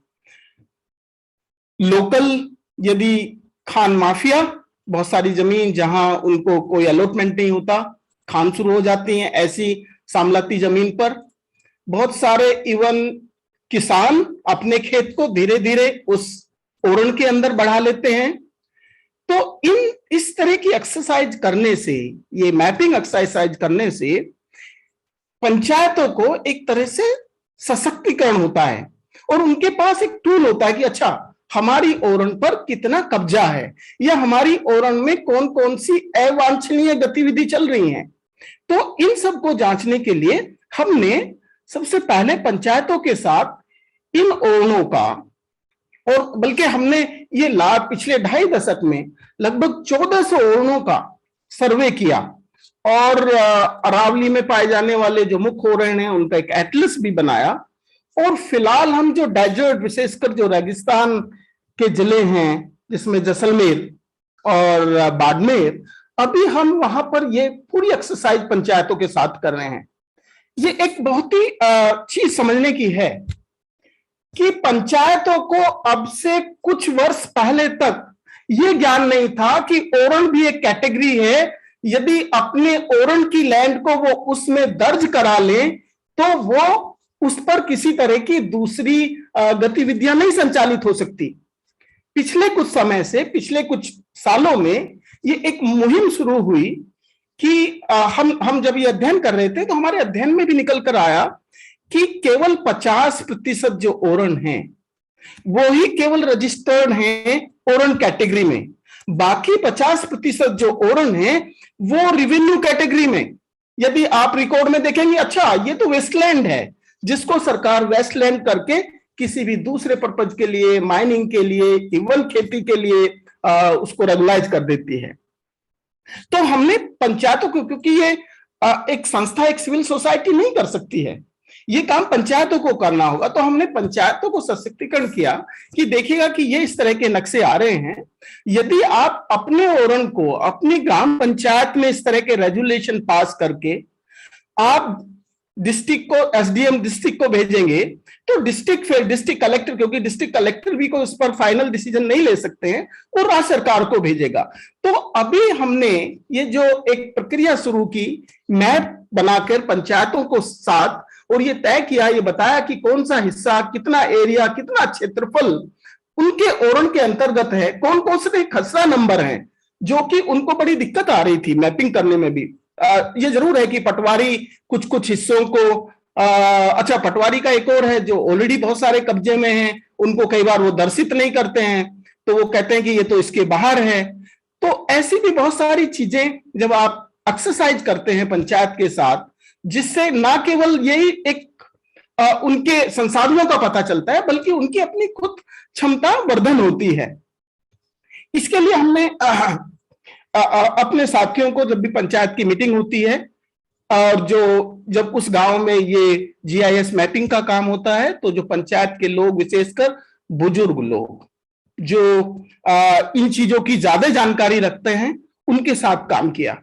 लोकल, यदि खान माफिया, बहुत सारी जमीन जहां उनको कोई अलॉटमेंट नहीं होता, खान शुरू हो जाती हैं ऐसी सामलाती जमीन पर। बहुत सारे इवन किसान अपने खेत को धीरे धीरे उस ओरण के अंदर बढ़ा लेते हैं। तो इस तरह की एक्सरसाइज करने से, ये मैपिंग एक्सरसाइज करने से पंचायतों को एक तरह से सशक्तिकरण होता है, और उनके पास एक टूल होता है कि अच्छा, हमारी ओरण पर कितना कब्जा है, या हमारी ओरण में कौन कौन सी अवांछनीय गतिविधि चल रही है। तो इन सब को जांचने के लिए हमने सबसे पहले पंचायतों के साथ इन ओरणों का, और बल्कि हमने ये पिछले 2.5 दशक में लगभग 1400 ओरणों का सर्वे किया, और अरावली में पाए जाने वाले जो मुख्य ओरण हैं उनका एक एटलस भी बनाया। और फिलहाल हम जो डेजर्ट, विशेषकर जो रेगिस्तान के जिले हैं जिसमें जैसलमेर और बाड़मेर, अभी हम वहां पर ये पूरी एक्सरसाइज पंचायतों के साथ कर रहे हैं। ये एक बहुत ही चीज समझने की है कि पंचायतों को अब से कुछ वर्ष पहले तक ये ज्ञान नहीं था कि ओरण भी एक कैटेगरी है। यदि अपने ओरण की लैंड को वो उसमें दर्ज करा लें तो वो उस पर किसी तरह की दूसरी गतिविधियां नहीं संचालित हो सकती। पिछले कुछ समय से, पिछले कुछ सालों में ये एक मुहिम शुरू हुई कि हम जब ये अध्ययन कर रहे थे तो हमारे अध्ययन में भी निकल कर आया कि केवल 50% जो ओरण हैं वो ही केवल रजिस्टर्ड हैं ओरण कैटेगरी में। बाकी 50% जो ओरण हैं वो रेवेन्यू कैटेगरी में। यदि आप रिकॉर्ड में देखेंगे, अच्छा ये तो वेस्टलैंड है, जिसको सरकार वेस्टलैंड करके किसी भी दूसरे पर्पज के लिए, माइनिंग के लिए, इवन खेती के लिए उसको रेगुलाइज कर देती है। तो हमने पंचायतों को, क्योंकि ये एक संस्था, एक सिविल सोसाइटी नहीं कर सकती है, ये काम पंचायतों को करना होगा, तो हमने पंचायतों को सशक्तिकरण किया कि देखिएगा कि ये इस तरह के नक्शे आ रहे हैं। यदि आप अपने ओरण को अपनी ग्राम पंचायत में इस तरह के रेजुलेशन पास करके आप डिस्ट्रिक्ट को, एसडीएम डिस्ट्रिक्ट को भेजेंगे तो डिस्ट्रिक्ट कलेक्टर, क्योंकि डिस्ट्रिक्ट कलेक्टर भी को उस पर फाइनल डिसीजन नहीं ले सकते हैं, और राज्य सरकार को भेजेगा। तो अभी हमने ये जो एक प्रक्रिया शुरू की, मैप बनाकर पंचायतों को साथ, और ये तय किया, ये बताया कि कौन सा हिस्सा, कितना एरिया, कितना क्षेत्रफल उनके ओरण के अंतर्गत है, कौन कौन से खसरा नंबर हैं, जो कि उनको बड़ी दिक्कत आ रही थी मैपिंग करने में भी। ये जरूर है कि पटवारी कुछ हिस्सों को, अच्छा पटवारी का एक और है जो ऑलरेडी बहुत सारे कब्जे में हैं, उनको कई बार वो दर्शित नहीं करते हैं, तो वो कहते हैं कि ये तो इसके बाहर है। तो ऐसी भी बहुत सारी चीजें जब आप एक्सरसाइज करते हैं पंचायत के साथ, जिससे ना केवल यही एक उनके संसाधनों का पता चलता है, बल्कि उनकी अपनी खुद क्षमता वर्धन होती है। इसके लिए हमने अपने साथियों को, जब भी पंचायत की मीटिंग होती है और जब उस गांव में ये जीआईएस मैपिंग का काम होता है, तो जो पंचायत के लोग, विशेषकर बुजुर्ग लोग जो इन चीजों की ज्यादा जानकारी रखते हैं, उनके साथ काम किया।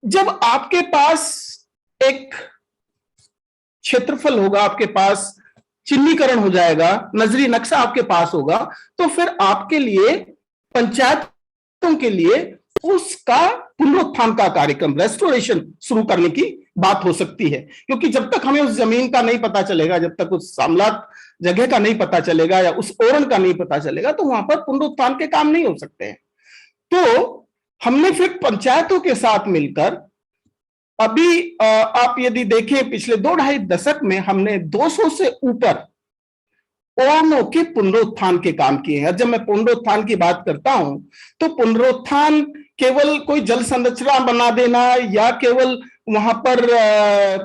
जब आपके पास एक क्षेत्रफल होगा, आपके पास चिन्हीकरण हो जाएगा, नजरी नक्शा आपके पास होगा, तो फिर आपके लिए, पंचायतों के लिए उसका पुनरुत्थान का कार्यक्रम, रेस्टोरेशन शुरू करने की बात हो सकती है। क्योंकि जब तक हमें उस जमीन का नहीं पता चलेगा, जब तक उस सामलात जगह का नहीं पता चलेगा या उस ओरण का नहीं पता चलेगा, तो वहां पर पुनरुत्थान के काम नहीं हो सकते हैं। तो हमने फिर पंचायतों के साथ मिलकर, अभी आप यदि देखें पिछले 2-2.5 दशक में हमने 200 से ऊपर ओरणों के पुनरुत्थान के काम किए हैं। जब मैं पुनरुत्थान की बात करता हूं तो पुनरुत्थान केवल कोई जल संरचना बना देना या केवल वहां पर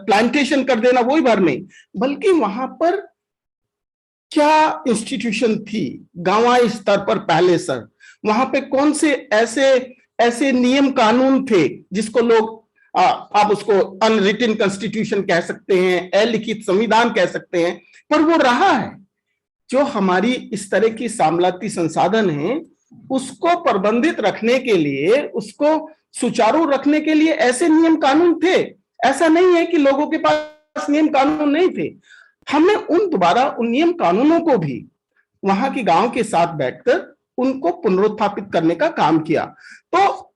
प्लांटेशन कर देना, वही भर नहीं, बल्कि वहां पर क्या इंस्टीट्यूशन थी गांवाई स्तर पर पहले सर, वहां पे कौन से ऐसे नियम कानून थे जिसको लोग, आप उसको अनरिटन कॉन्स्टिट्यूशन कह सकते हैं, अलिखित संविधान कह सकते हैं, पर वो रहा है। जो हमारी इस तरह की सामलाती संसाधन है, उसको प्रबंधित रखने के लिए, उसको सुचारू रखने के लिए ऐसे नियम कानून थे। ऐसा नहीं है कि लोगों के पास नियम कानून नहीं थे। हमने उन नियम कानूनों को भी वहां के गांव के साथ बैठकर उनको पुनरुत्थापित करने का काम किया। तो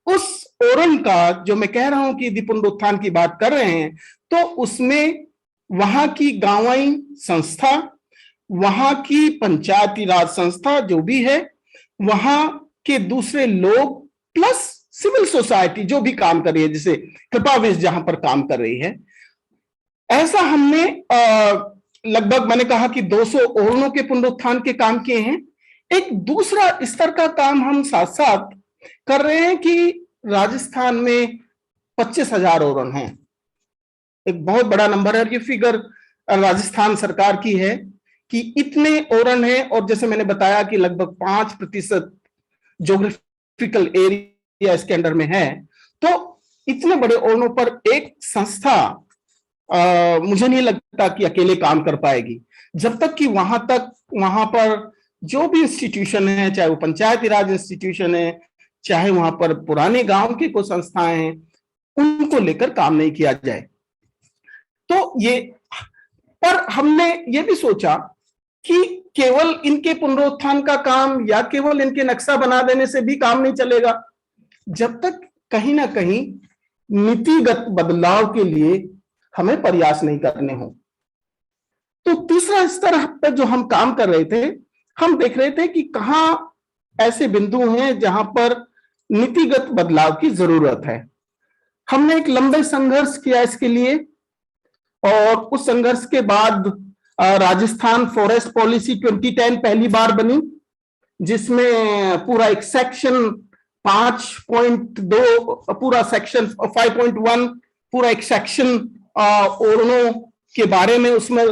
उस ओरण का, जो मैं कह रहा हूं कि यदि पुनरुत्थान की बात कर रहे हैं, तो उसमें वहां की गांवाई संस्था, वहां की पंचायती राज संस्था जो भी है, वहां के दूसरे लोग, प्लस सिविल सोसाइटी जो भी काम कर रही है, जैसे कृपावेश जहां पर काम कर रही है, ऐसा हमने लगभग, मैंने कहा कि 200 ओरणों के पुनरुत्थान के काम किए हैं। एक दूसरा स्तर का काम हम साथ साथ कर रहे हैं कि राजस्थान में 25,000 ओरण हैं। एक बहुत बड़ा नंबर है। और ये फिगर राजस्थान सरकार की है कि इतने ओरन है, और जैसे मैंने बताया कि लगभग 5% ज्योग्राफिकल एरिया इसके अंडर में है। तो इतने बड़े ओरनों पर एक संस्था मुझे नहीं लगता कि अकेले काम कर पाएगी, जब तक कि वहां पर जो भी इंस्टीट्यूशन है, चाहे वो पंचायती राज इंस्टीट्यूशन है, चाहे वहां पर पुराने गांव की कोई संस्थाएं हैं, उनको लेकर काम नहीं किया जाए। तो ये, पर हमने ये भी सोचा कि केवल इनके पुनरुत्थान का काम या केवल इनके नक्शा बना देने से भी काम नहीं चलेगा, जब तक कहीं ना कहीं नीतिगत बदलाव के लिए हमें प्रयास नहीं करने हो। तो तीसरा स्तर पर जो हम काम कर रहे थे, हम देख रहे थे कि कहां ऐसे बिंदु हैं जहां पर नीतिगत बदलाव की जरूरत है। हमने एक लंबे संघर्ष किया इसके लिए, और उस संघर्ष के बाद राजस्थान फॉरेस्ट पॉलिसी 2010 पहली बार बनी, जिसमें पूरा एक सेक्शन 5.2, पूरा सेक्शन 5.1, पूरा एक सेक्शन ओरनों के बारे में उसमें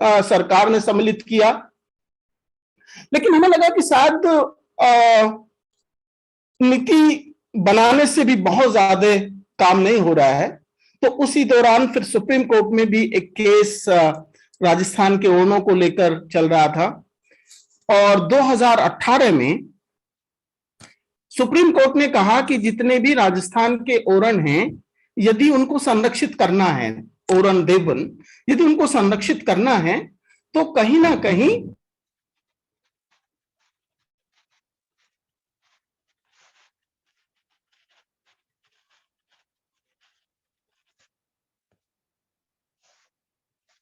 सरकार ने सम्मिलित किया। लेकिन हमें लगा कि शायद नीति बनाने से भी बहुत ज्यादा काम नहीं हो रहा है। तो उसी दौरान फिर सुप्रीम कोर्ट में भी एक केस राजस्थान के ओरनों को लेकर चल रहा था, और 2018 में सुप्रीम कोर्ट ने कहा कि जितने भी राजस्थान के ओरन हैं, यदि उनको संरक्षित करना है, ओरन देवन यदि उनको संरक्षित करना है, तो कहीं ना कहीं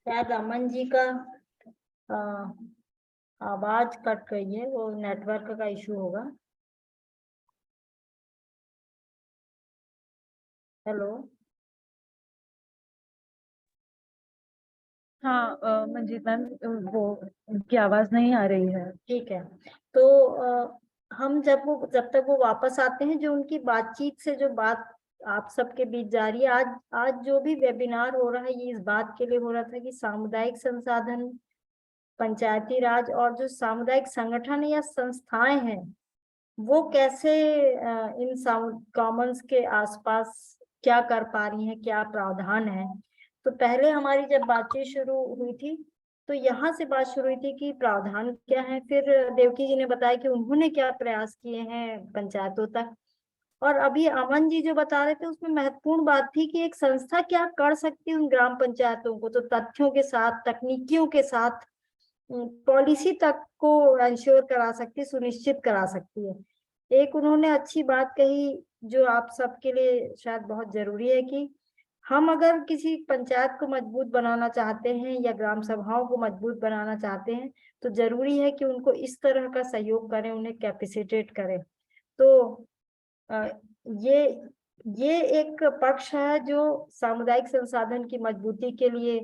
शायद अमन जी का आवाज कट गई है, वो नेटवर्क का इशू होगा। हेलो। हाँ मंजीत मैम, वो उनकी आवाज नहीं आ रही है। ठीक है, तो हम जब तक वो वापस आते हैं, जो उनकी बातचीत से जो बात आप सबके बीच जारी है, आज जो भी वेबिनार हो रहा है, ये इस बात के लिए हो रहा था कि सामुदायिक संसाधन, पंचायती राज और जो सामुदायिक संगठन या संस्थाएं हैं, वो कैसे इन कॉमन्स के आसपास क्या कर पा रही हैं, क्या प्रावधान है। तो पहले हमारी जब बातचीत शुरू हुई थी, तो यहाँ से बात शुरू हुई थी कि प्रावधान क्या है। फिर देवकी जी ने बताया कि उन्होंने क्या प्रयास किए हैं पंचायतों तक, और अभी अमन जी जो बता रहे थे, उसमें महत्वपूर्ण बात थी कि एक संस्था क्या कर सकती है उन ग्राम पंचायतों को, तो तथ्यों के साथ, तकनीकियों के साथ पॉलिसी तक को इंश्योर करा सकती, सुनिश्चित करा सकती है। एक उन्होंने अच्छी बात कही जो आप सबके लिए शायद बहुत जरूरी है, कि हम अगर किसी पंचायत को मजबूत बनाना चाहते हैं या ग्राम सभाओं को मजबूत बनाना चाहते हैं, तो जरूरी है कि उनको इस तरह का सहयोग करें, उन्हें कैपेसिटेट करें। तो ये एक पक्ष है जो सामुदायिक संसाधन की मजबूती के लिए,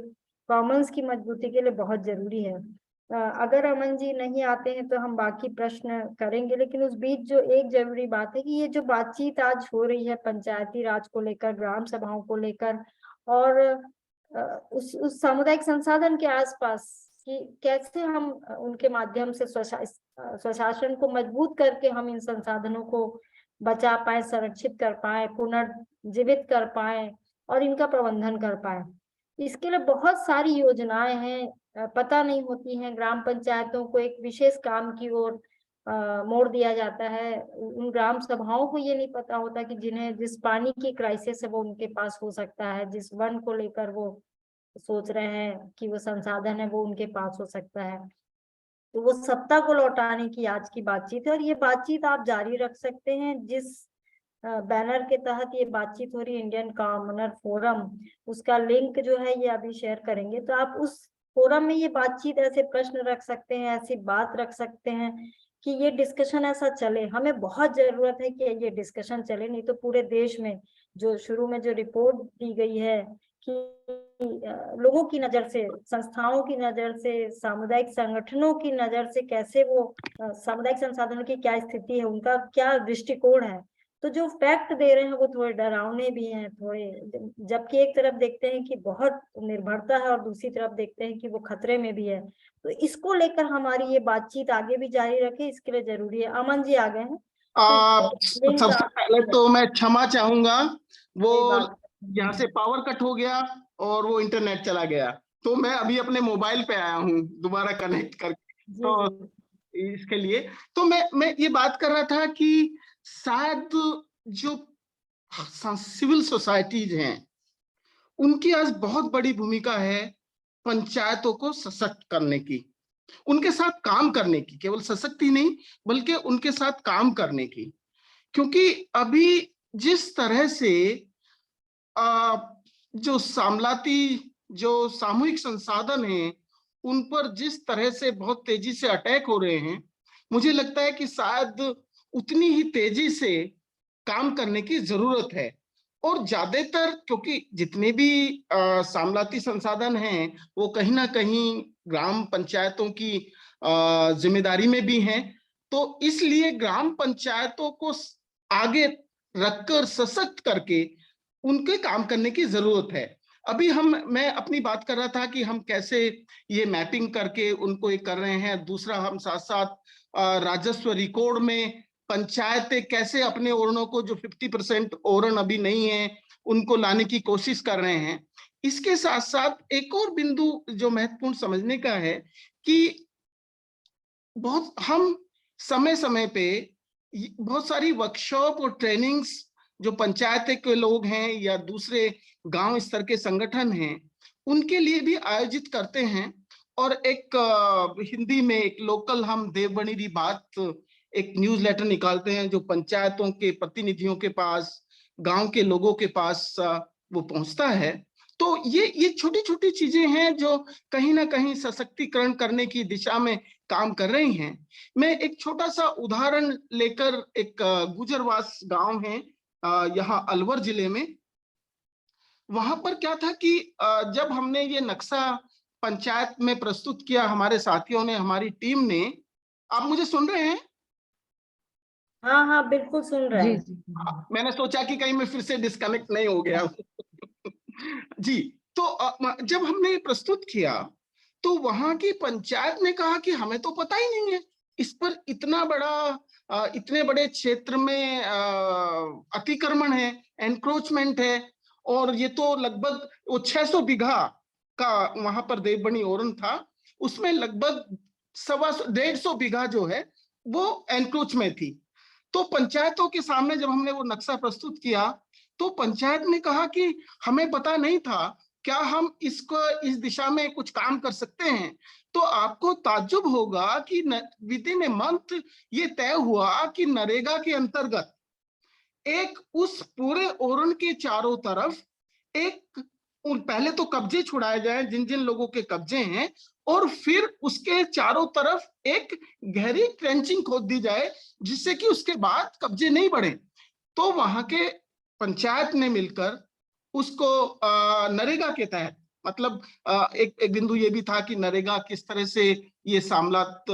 कॉमन्स की मजबूती के लिए बहुत जरूरी है। अगर अमन जी नहीं आते हैं तो हम बाकी प्रश्न करेंगे, लेकिन उस बीच जो एक जरूरी बात है कि ये जो बातचीत आज हो रही है पंचायती राज को लेकर, ग्राम सभाओं को लेकर, और उस सामुदायिक संसाधन के आसपास कि कैसे हम उनके माध्यम से स्वशासन को मजबूत करके हम इन संसाधनों को बचा पाए, संरक्षित कर पाए, पुनर्जीवित कर पाए और इनका प्रबंधन कर पाए। इसके लिए बहुत सारी योजनाएं हैं, पता नहीं होती हैं। ग्राम पंचायतों को एक विशेष काम की ओर मोड़ दिया जाता है। उन ग्राम सभाओं को ये नहीं पता होता कि जिस पानी की क्राइसिस है वो उनके पास हो सकता है, जिस वन को लेकर वो सोच रहे हैं कि वो संसाधन है वो उनके पास हो सकता है। तो वो सत्ता को लौटाने की आज की बातचीत है, और ये बातचीत आप जारी रख सकते हैं। जिस बैनर के तहत ये बातचीत हो रही है, इंडियन कॉमनर फोरम, उसका लिंक जो है ये अभी शेयर करेंगे, तो आप उस फोरम में ये बातचीत, ऐसे प्रश्न रख सकते हैं, ऐसी बात रख सकते हैं कि ये डिस्कशन ऐसा चले। हमें बहुत जरूरत है कि ये डिस्कशन चले, नहीं तो पूरे देश में जो शुरू में जो रिपोर्ट दी गई है कि लोगों की नजर से, संस्थाओं की नजर से, सामुदायिक संगठनों की नजर से कैसे वो सामुदायिक संसाधनों की क्या स्थिति है, उनका क्या दृष्टिकोण है, तो जो फैक्ट दे रहे हैं वो थोड़े डरावने भी हैं, थोड़े, जबकि एक तरफ देखते हैं कि बहुत निर्भरता है और दूसरी तरफ देखते हैं कि वो खतरे में भी है। तो इसको लेकर हमारी ये बातचीत आगे भी जारी रखे, इसके लिए जरूरी है। अमन जी आ गए हैं, तो लिंक सबसे पहले तो मैं क्षमा चाहूंगा, वो यहाँ से पावर कट हो गया और वो इंटरनेट चला गया, तो मैं अभी अपने मोबाइल पे आया हूँ दोबारा कनेक्ट करके। तो इसके लिए तो मैं ये बात कर रहा था कि शायद जो सिविल सोसाइटीज हैं उनकी आज बहुत बड़ी भूमिका है पंचायतों को सशक्त करने की, उनके साथ काम करने की, केवल सशक्त ही नहीं बल्कि उनके साथ काम करने की। क्योंकि अभी जिस तरह से जो सामलाती जो सामूहिक संसाधन हैं उन पर जिस तरह से बहुत तेजी से अटैक हो रहे हैं, मुझे लगता है कि शायद उतनी ही तेजी से काम करने की जरूरत है। और ज्यादातर क्योंकि जितने भी सामलाती संसाधन हैं वो कहीं ना कहीं ग्राम पंचायतों की जिम्मेदारी में भी हैं, तो इसलिए ग्राम पंचायतों को आगे रखकर सशक्त करके उनके काम करने की जरूरत है। अभी मैं अपनी बात कर रहा था कि हम कैसे ये मैपिंग करके उनको ये कर रहे हैं। दूसरा, हम साथ साथ राजस्व रिकॉर्ड में पंचायतें कैसे अपने ओरणों को, जो 50% ओरण अभी नहीं है, उनको लाने की कोशिश कर रहे हैं। इसके साथ साथ एक और बिंदु जो महत्वपूर्ण समझने का है कि बहुत हम समय समय पे बहुत सारी वर्कशॉप और ट्रेनिंग्स जो पंचायत के लोग हैं या दूसरे गांव स्तर के संगठन हैं उनके लिए भी आयोजित करते हैं। और एक हिंदी में एक लोकल हम देवबनी बात एक न्यूज़लेटर निकालते हैं जो पंचायतों के प्रतिनिधियों के पास, गांव के लोगों के पास वो पहुंचता है। तो ये छोटी छोटी चीजें हैं जो कहीं ना कहीं सशक्तिकरण करने की दिशा में काम कर रही हैं। मैं एक छोटा सा उदाहरण लेकर, एक गुजरवास गांव है यहाँ अलवर जिले में, वहां पर क्या था कि जब हमने ये नक्शा पंचायत में प्रस्तुत किया, हमारे साथियों ने, हमारी टीम ने, आप मुझे सुन रहे हैं? हाँ हाँ बिल्कुल सुन रहे हैं। मैंने सोचा कि कहीं मैं फिर से डिस्कनेक्ट नहीं हो गया। जी, तो जब हमने ये प्रस्तुत किया तो वहां की पंचायत ने कहा कि हमें तो पता ही नहीं है इस पर, इतना बड़ा इतने बड़े क्षेत्र में अतिक्रमण है, एनक्रोचमेंट है, और ये तो लगभग वो 600 बीघा का वहां पर देवबनी ओरन था, उसमें लगभग 150 बीघा जो है वो एनक्रोच में थी। तो पंचायतों के सामने जब हमने वो नक्शा प्रस्तुत किया तो पंचायत ने कहा कि हमें पता नहीं था, क्या हम इसको इस दिशा में कुछ काम कर सकते हैं? तो आपको ताज्जुब होगा कि विद इन ए मंथ ये तय हुआ कि नरेगा के अंतर्गत एक उस पूरे ओरण के चारों तरफ एक, पहले तो कब्जे छुड़ाए जाए जिन जिन लोगों के कब्जे हैं, और फिर उसके चारों तरफ एक गहरी ट्रेंचिंग खोद दी जाए जिससे कि उसके बाद कब्जे नहीं बढ़े। तो वहां के पंचायत ने मिलकर उसको नरेगा के तहत, मतलब एक बिंदु ये भी था कि नरेगा किस तरह से ये सामलात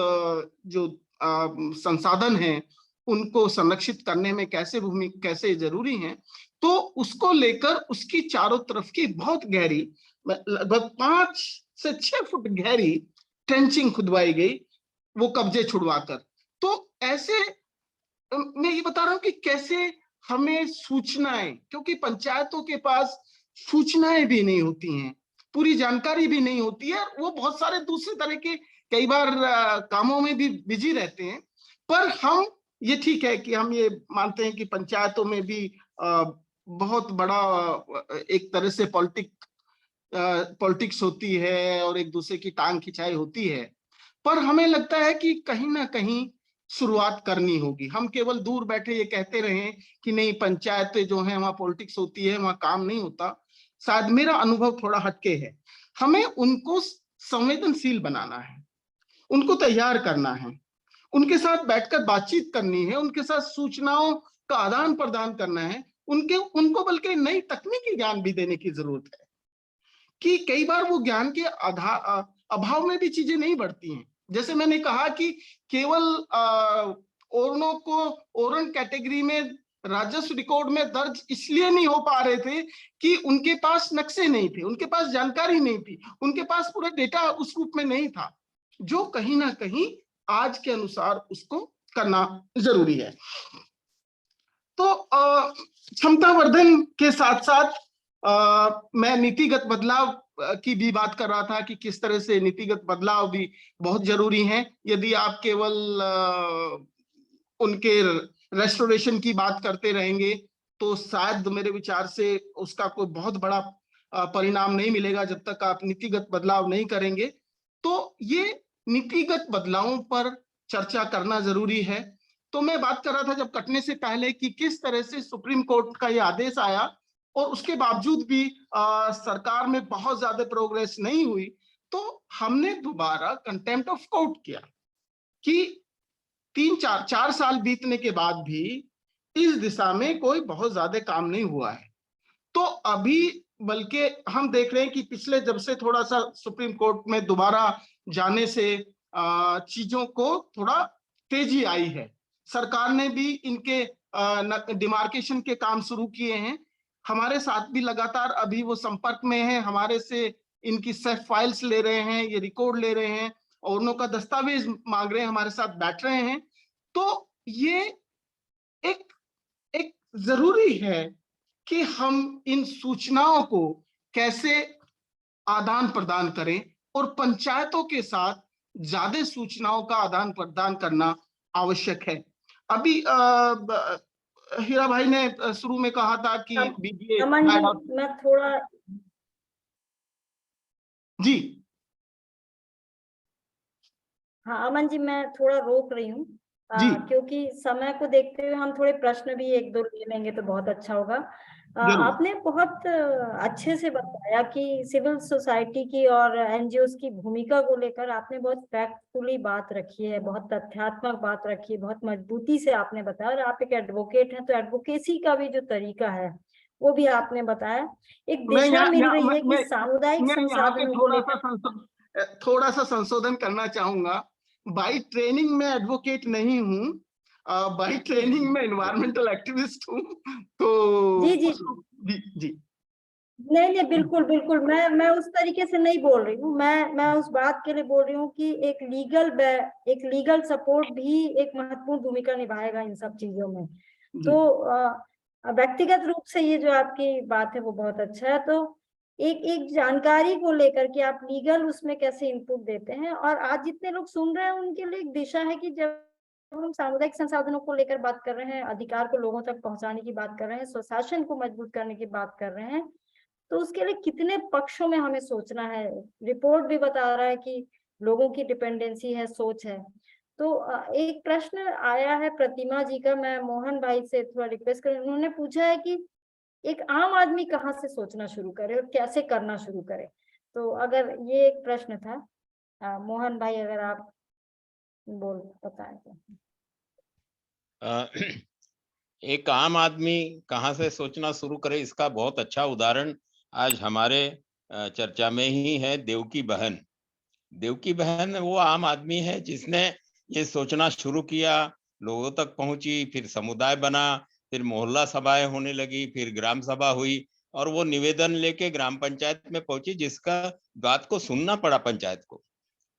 जो संसाधन हैं उनको संरक्षित करने में कैसे जरूरी हैं, तो उसको लेकर उसकी चारों तरफ की बहुत गहरी, लगभग 5 से 6 फुट गहरी ट्रेंचिंग खुदवाई गई वो कब्जे छुड़वाकर। तो ऐसे मैं ये बता रहा हूं कि कैसे हमें सूचनाएं, क्योंकि पंचायतों के पास सूचनाएं भी नहीं होती हैं, पूरी जानकारी भी नहीं होती है, वो बहुत सारे दूसरे तरह के कई बार कामों में भी बिजी रहते हैं। पर हम ये ठीक है कि हम ये मानते हैं कि पंचायतों में भी बहुत बड़ा एक तरह से पॉलिटिक्स होती है और एक दूसरे की टांग खिंचाई होती है, पर हमें लगता है कि कहीं ना कहीं शुरुआत करनी होगी। हम केवल दूर बैठे ये कहते रहे कि नहीं पंचायतें जो है वहां पॉलिटिक्स होती है, वहां काम नहीं होता, शायद मेरा अनुभव थोड़ा हटके है। हमें उनको संवेदनशील बनाना है, उनको तैयार करना है, उनके साथ बैठकर बातचीत करनी है, उनके साथ सूचनाओं का आदान प्रदान करना है, उनको बल्कि नई तकनीकी ज्ञान भी देने की जरूरत है कि कई बार वो ज्ञान के अभाव में भी चीजें नहीं बढ़ती हैं। जैसे मैंने कहा कि केवल ओरणों को ओरण कैटेगरी में राजस्व रिकॉर्ड में दर्ज इसलिए नहीं हो पा रहे थे कि उनके पास नक्शे नहीं थे, उनके पास जानकारी नहीं थी, उनके पास पूरा डेटा उस रूप में नहीं था, जो कहीं ना कहीं आज के अनुसार उसको करना जरूरी है। तो क्षमता वर्धन के साथ साथ मैं नीतिगत बदलाव की भी बात कर रहा था कि किस तरह से नीतिगत बदलाव भी बहुत जरूरी हैं। यदि आप केवल उनके रेस्टोरेशन की बात करते रहेंगे तो शायद मेरे विचार से उसका कोई बहुत बड़ा परिणाम नहीं मिलेगा जब तक आप नीतिगत बदलाव नहीं करेंगे। तो ये नीतिगत बदलावों पर चर्चा करना जरूरी है। तो मैं बात कर रहा था जब कटने से पहले कि किस तरह से सुप्रीम कोर्ट का ये आदेश आया और उसके बावजूद भी सरकार में बहुत ज्यादा प्रोग्रेस नहीं हुई, तो हमने दोबारा कंटेम्प्ट ऑफ कोर्ट किया कि 4 साल बीतने के बाद भी इस दिशा में कोई बहुत ज्यादा काम नहीं हुआ है। तो अभी बल्कि हम देख रहे हैं कि पिछले जब से थोड़ा सा सुप्रीम कोर्ट में दोबारा जाने से चीजों को थोड़ा तेजी आई है। सरकार ने भी इनके डिमार्केशन के काम शुरू किए हैं, हमारे साथ भी लगातार अभी वो संपर्क में है, हमारे से इनकी सेफ फाइल्स ले रहे हैं, ये रिकॉर्ड ले रहे हैं और उनका दस्तावेज मांग रहे हैं, हमारे साथ बैठ रहे हैं। तो ये एक जरूरी है कि हम इन सूचनाओं को कैसे आदान प्रदान करें और पंचायतों के साथ ज्यादा सूचनाओं का आदान प्रदान करना आवश्यक है। अभी हीरा भाई ने शुरू में कहा था कि बीडीए मैं थोड़ा जी हाँ अमन जी, मैं थोड़ा रोक रही हूँ क्योंकि समय को देखते हुए हम थोड़े प्रश्न भी 1-2 ले लेंगे तो बहुत अच्छा होगा। आपने बहुत अच्छे से बताया कि सिविल सोसाइटी की और एनजीओस की भूमिका को लेकर आपने बहुत फैक्टफुली बात रखी है, बहुत तथ्यात्मक बात रखी है, बहुत मजबूती से आपने बताया। और आप एक एडवोकेट हैं तो एडवोकेसी का भी जो तरीका है वो भी आपने बताया। एक दिशा मिल रही है कि सामुदायिक संसाधनों को लेकर थोड़ा सा संशोधन करना चाहूंगा। बाई ट्रेनिंग में एडवोकेट नहीं हूँ, बाई ट्रेनिंग में एनवायरमेंटल एक्टिविस्ट हूँ। तो जी नहीं बिल्कुल बिल्कुल, मैं उस तरीके से नहीं बोल रही हूँ। मैं उस बात के लिए बोल रही हूँ कि एक लीगल सपोर्ट भी एक महत्वपूर्ण भूमिका निभाएगा इन सब चीजों में। तो व्यक्तिगत रूप से ये जो आपकी बात है वो बहुत अच्छा है। तो एक जानकारी को लेकर कि आप लीगल उसमें कैसे इनपुट देते हैं, और आज जितने लोग सुन रहे हैं उनके लिए एक दिशा है कि जब हम सामुदायिक संसाधनों को लेकर बात कर रहे हैं, अधिकार को लोगों तक पहुंचाने की बात कर रहे हैं, स्वशासन को मजबूत करने की बात कर रहे हैं, तो उसके लिए कितने पक्षों में हमें सोचना है। रिपोर्ट भी बता रहा है कि लोगों की डिपेंडेंसी है, सोच है। तो एक प्रश्न आया है प्रतिमा जी का, मैं मोहन भाई से थोड़ा रिक्वेस्ट करूं। उन्होंने पूछा है कि एक आम आदमी कहाँ से सोचना शुरू करे और कैसे करना शुरू करे। तो अगर ये एक प्रश्न था, मोहन भाई अगर आप बताएं तो। एक आम आदमी कहाँ से सोचना शुरू करे, इसका बहुत अच्छा उदाहरण आज हमारे चर्चा में ही है। देवकी बहन वो आम आदमी है जिसने ये सोचना शुरू किया, लोगों तक पहुंची, फिर समुदाय बना, फिर मोहल्ला सभाएं होने लगी, फिर ग्राम सभा हुई और वो निवेदन लेके ग्राम पंचायत में पहुंची, जिसका बात को सुनना पड़ा पंचायत को।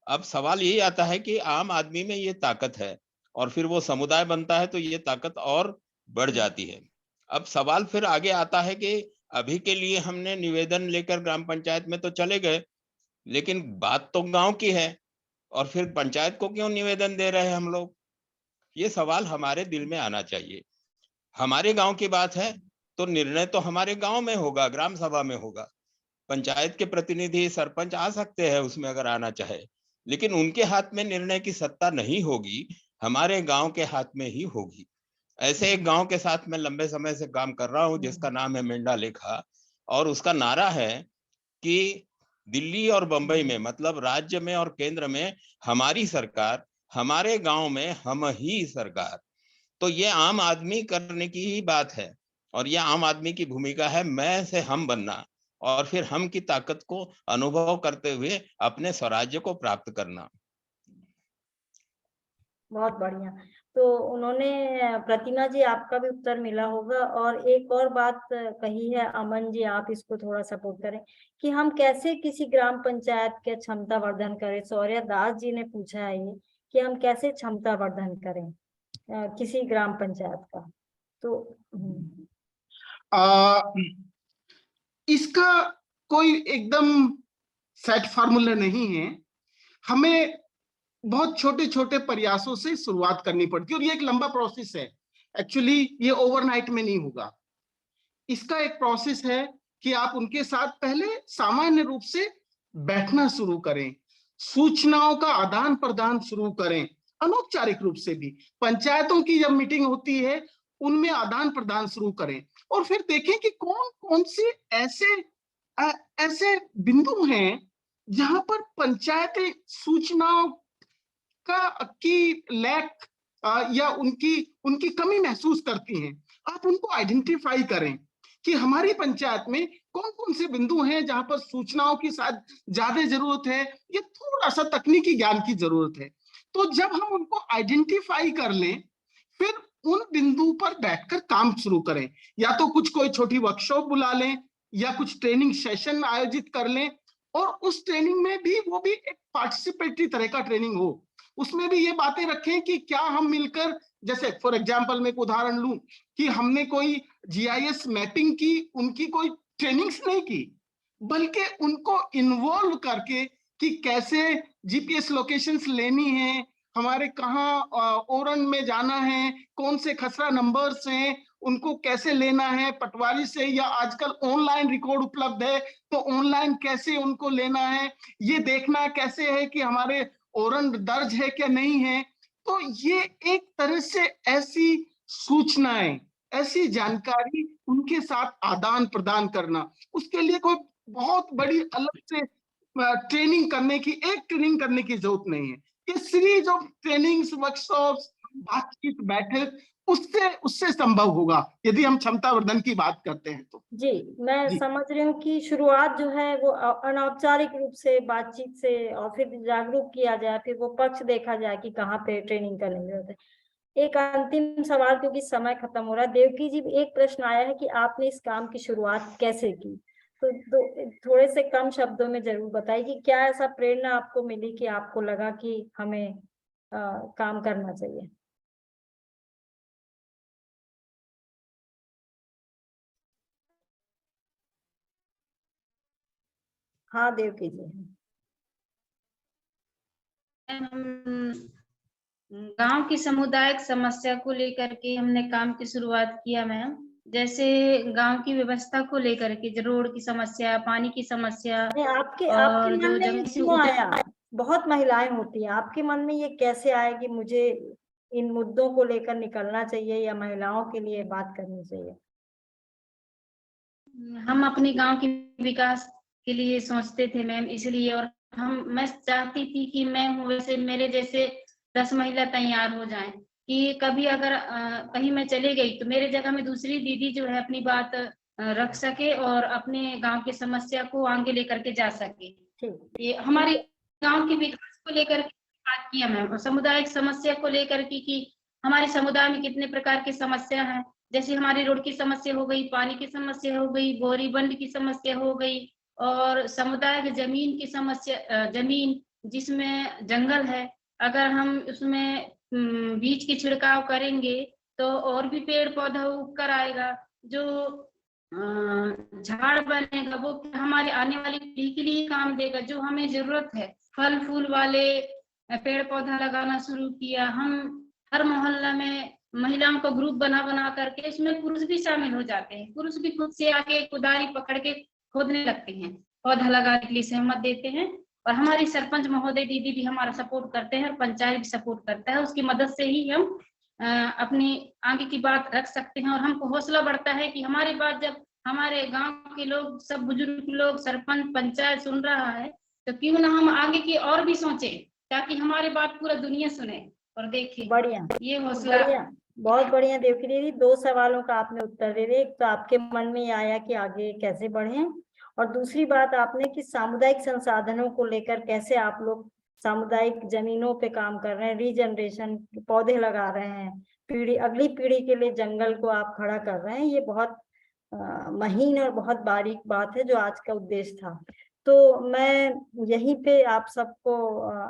अब सवाल यही आता है कि आम आदमी में ये ताकत है और फिर वो समुदाय बनता है तो ये ताकत और बढ़ जाती है। अब सवाल फिर आगे आता है कि अभी के लिए हमने निवेदन लेकर ग्राम पंचायत में तो चले गए, लेकिन बात तो गांव की है और फिर पंचायत को क्यों निवेदन दे रहे हैं हम लोग? ये सवाल हमारे दिल में आना चाहिए। हमारे गांव की बात है तो निर्णय तो हमारे गांव में होगा, ग्राम सभा में होगा। पंचायत के प्रतिनिधि सरपंच आ सकते हैं उसमें अगर आना चाहे, लेकिन उनके हाथ में निर्णय की सत्ता नहीं होगी, हमारे गांव के हाथ में ही होगी। ऐसे एक गांव के साथ मैं लंबे समय से काम कर रहा हूं जिसका नाम है मेंढा लेखा, और उसका नारा है कि दिल्ली और बंबई में, मतलब राज्य में और केंद्र में हमारी सरकार, हमारे गांव में हम ही सरकार। तो ये आम आदमी करने की ही बात है और ये आम आदमी की भूमिका है मैं से हम बनना और फिर हम की ताकत को अनुभव करते हुए अपने स्वराज्य को प्राप्त करना। बहुत बढ़िया। तो उन्होंने प्रतिमा जी आपका भी उत्तर मिला होगा। और एक और बात कही है अमन जी, आप इसको थोड़ा सपोर्ट करें कि हम कैसे किसी ग्राम पंचायत के क्षमता वर्धन करें। सौर्या दास जी ने पूछा है ये कि हम कैसे क्षमता वर्धन करें किसी ग्राम पंचायत का। तो इसका कोई एकदम सेट फार्मूला नहीं है। हमें बहुत छोटे छोटे प्रयासों से शुरुआत करनी पड़ती है और ये एक लंबा प्रोसेस है। एक्चुअली ये ओवरनाइट में नहीं होगा। इसका एक प्रोसेस है कि आप उनके साथ पहले सामान्य रूप से बैठना शुरू करें, सूचनाओं का आदान प्रदान शुरू करें, अनौपचारिक रूप से भी पंचायतों की जब मीटिंग होती है उनमें आदान प्रदान शुरू करें और फिर देखें कि कौन कौन से ऐसे बिंदु हैं जहां पर पंचायतें सूचनाओं की लैक या उनकी कमी महसूस करती हैं। आप उनको आइडेंटिफाई करें कि हमारी पंचायत में कौन कौन से बिंदु हैं जहां पर सूचनाओं की ज्यादा जरूरत है, ये थोड़ा सा तकनीकी ज्ञान की जरूरत है। तो जब हम उनको आइडेंटिफाई कर लें फिर उन बिंदु पर बैठकर काम शुरू करें। या तो कोई छोटी वर्कशॉप बुला लें या कुछ ट्रेनिंग सेशन आयोजित कर लें और उस ट्रेनिंग में भी वो भी एक पार्टिसिपेटरी तरह का ट्रेनिंग हो। उसमें भी ये बातें रखें कि क्या हम मिलकर, जैसे फॉर एग्जांपल मैं एक उदाहरण लूं कि हमने कोई जीआईएस मैपिंग की, उनकी कोई ट्रेनिंग्स नहीं की, बल्कि उनको इन्वॉल्व करके कि कैसे जीपीएस लोकेशंस लेनी है, हमारे कहाँ ओरन में जाना है, कौन से खसरा नंबर्स हैं, उनको कैसे लेना है पटवारी से, या आजकल ऑनलाइन रिकॉर्ड उपलब्ध है तो ऑनलाइन कैसे उनको लेना है, ये देखना कैसे है कि हमारे ओरन दर्ज है क्या नहीं है। तो ये एक तरह से ऐसी सूचनाएं, ऐसी जानकारी उनके साथ आदान प्रदान करना, उसके लिए कोई बहुत बड़ी अलग से ट्रेनिंग करने की जरूरत नहीं है। ये सीरीज ऑफ ट्रेनिंग्स, वर्कशॉप्स, बातचीत, बैठक उससे संभव होगा यदि हम क्षमता वर्धन की बात करते हैं तो। जी, मैं समझ रही हूँ कि शुरुआत जो है वो अनौपचारिक रूप से बातचीत से और फिर जागरूक किया जाए, फिर वो पक्ष देखा जाए कि कहाँ पे ट्रेनिंग करने की जरूरत है। एक अंतिम सवाल, क्योंकि समय खत्म हो रहा है। देवकी जी, एक प्रश्न आया है कि आपने इस काम की शुरुआत कैसे की, तो थोड़े से कम शब्दों में जरूर बताइए कि क्या ऐसा प्रेरणा आपको मिली कि आपको लगा कि हमें काम करना चाहिए। हाँ देवकी जी। गांव की सामुदायिक समस्या को लेकर के हमने काम की शुरुआत किया मैम। जैसे गांव की व्यवस्था को लेकर के, रोड की समस्या, पानी की समस्या, आपके और मन में ये क्यों आया? बहुत महिलाएं होती हैं, आपके मन में ये कैसे आया कि मुझे इन मुद्दों को लेकर निकलना चाहिए या महिलाओं के लिए बात करनी चाहिए? हम अपने गांव के विकास के लिए सोचते थे मैम, इसलिए। और मैं चाहती थी कि मैं हूँ वैसे मेरे जैसे 10 महिला तैयार हो जाएं कि कभी अगर कहीं मैं चले गई तो मेरे जगह में दूसरी दीदी जो है अपनी बात रख सके और अपने गांव की समस्या को आगे लेकर के जा सके। ये हमारे गांव के विकास को लेकर के बात किया मैम, और सामुदायिक समस्या को लेकर के कि हमारे समुदाय में कितने प्रकार की समस्या है। जैसे हमारी रोड की समस्या हो गई, पानी की समस्या हो गई, बोरीबंद की समस्या हो गई, और समुदाय की जमीन की समस्या, जमीन जिसमें जंगल है, अगर हम उसमें बीज की छिड़काव करेंगे तो और भी पेड़ पौधा उग कर आएगा, जो झाड़ बनेगा वो हमारे आने वाली पीढ़ी के लिए काम देगा, जो हमें जरूरत है। फल फूल वाले पेड़ पौधा लगाना शुरू किया। हम हर मोहल्ला में महिलाओं को ग्रुप बना करके, इसमें पुरुष भी शामिल हो जाते हैं। पुरुष भी खुद से आके कुदारी पकड़ के खोदने लगते हैं, पौधा लगाने के लिए सहमत देते हैं। और हमारी सरपंच महोदय दीदी भी हमारा सपोर्ट करते हैं और पंचायत भी सपोर्ट करता है। उसकी मदद से ही हम अपनी आगे की बात रख सकते हैं। और हमको हौसला बढ़ता है कि हमारी बात जब हमारे गांव के लोग, सब बुजुर्ग लोग, सरपंच, पंचायत सुन रहा है, तो क्यों ना हम आगे की और भी सोचे, ताकि हमारी बात पूरा दुनिया सुने और देखे। बढ़िया, ये हौसला। बढ़िया, बहुत बढ़िया देवकी दीदी। 2 सवालों का आपने उत्तर दे दिया। एक तो आपके मन में आया कि आगे कैसे बढ़े, और दूसरी बात आपने कि सामुदायिक संसाधनों को लेकर कैसे आप लोग सामुदायिक जमीनों पे काम कर रहे हैं, रीजनरेशन, पौधे लगा रहे हैं, अगली पीढ़ी के लिए जंगल को आप खड़ा कर रहे हैं। ये बहुत महीन और बहुत बारीक बात है जो आज का उद्देश्य था। तो मैं यहीं पे आप सबको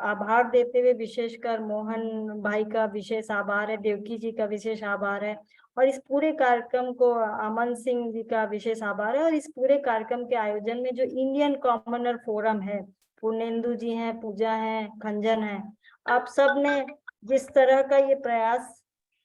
आभार देते हुए, विशेषकर मोहन भाई का विशेष आभार है, देवकी जी का विशेष आभार है, और इस पूरे कार्यक्रम को अमन सिंह जी का विशेष आभार है। और इस पूरे कार्यक्रम के आयोजन में जो इंडियन कॉमनर फोरम है, पूर्णेंदु जी हैं, पूजा हैं, खंजन है, आप सब ने जिस तरह का ये प्रयास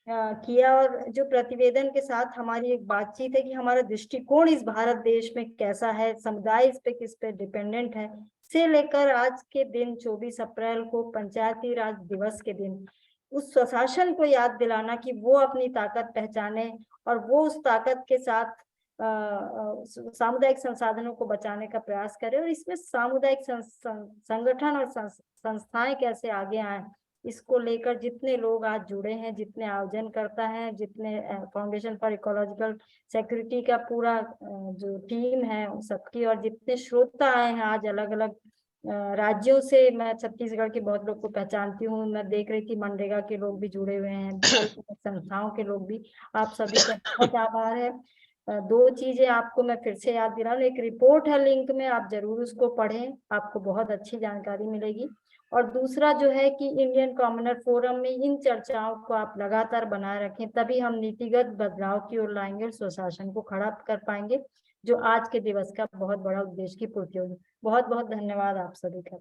किया, और जो प्रतिवेदन के साथ हमारी एक बातचीत है कि हमारा दृष्टिकोण इस भारत देश में कैसा है, समुदाय इस पे किस पे डिपेंडेंट है, से लेकर आज के दिन 24 अप्रैल को पंचायती राज दिवस के दिन उस स्वशासन को याद दिलाना कि वो अपनी ताकत पहचाने और वो उस ताकत के साथ सामुदायिक संसाधनों को बचाने का प्रयास करे, और इसमें सामुदायिक संगठन और संस्थाएं कैसे आगे आए, इसको लेकर जितने लोग आज जुड़े हैं, जितने आयोजन करता है, जितने फाउंडेशन फॉर इकोलॉजिकल सिक्योरिटी का पूरा जो टीम है सबकी, और जितने श्रोता आए हैं आज अलग अलग राज्यों से, मैं छत्तीसगढ़ के बहुत लोग को पहचानती हूँ, मैं देख रही थी मनरेगा के लोग भी जुड़े हुए हैं, संस्थाओं के लोग भी, आप सभी का बहुत आभार है। दो चीजें आपको मैं फिर से याद दिला रही हूँ, एक रिपोर्ट है लिंक में, आप जरूर उसको पढ़ें, आपको बहुत अच्छी जानकारी मिलेगी। और दूसरा जो है कि इंडियन कॉमनर फोरम में इन चर्चाओं को आप लगातार बनाए रखें, तभी हम नीतिगत बदलाव की ओर लाएंगे और स्वशासन को खड़ा कर पाएंगे, जो आज के दिवस का बहुत बड़ा उद्देश्य की पूर्ति होगी। बहुत बहुत धन्यवाद आप सभी का।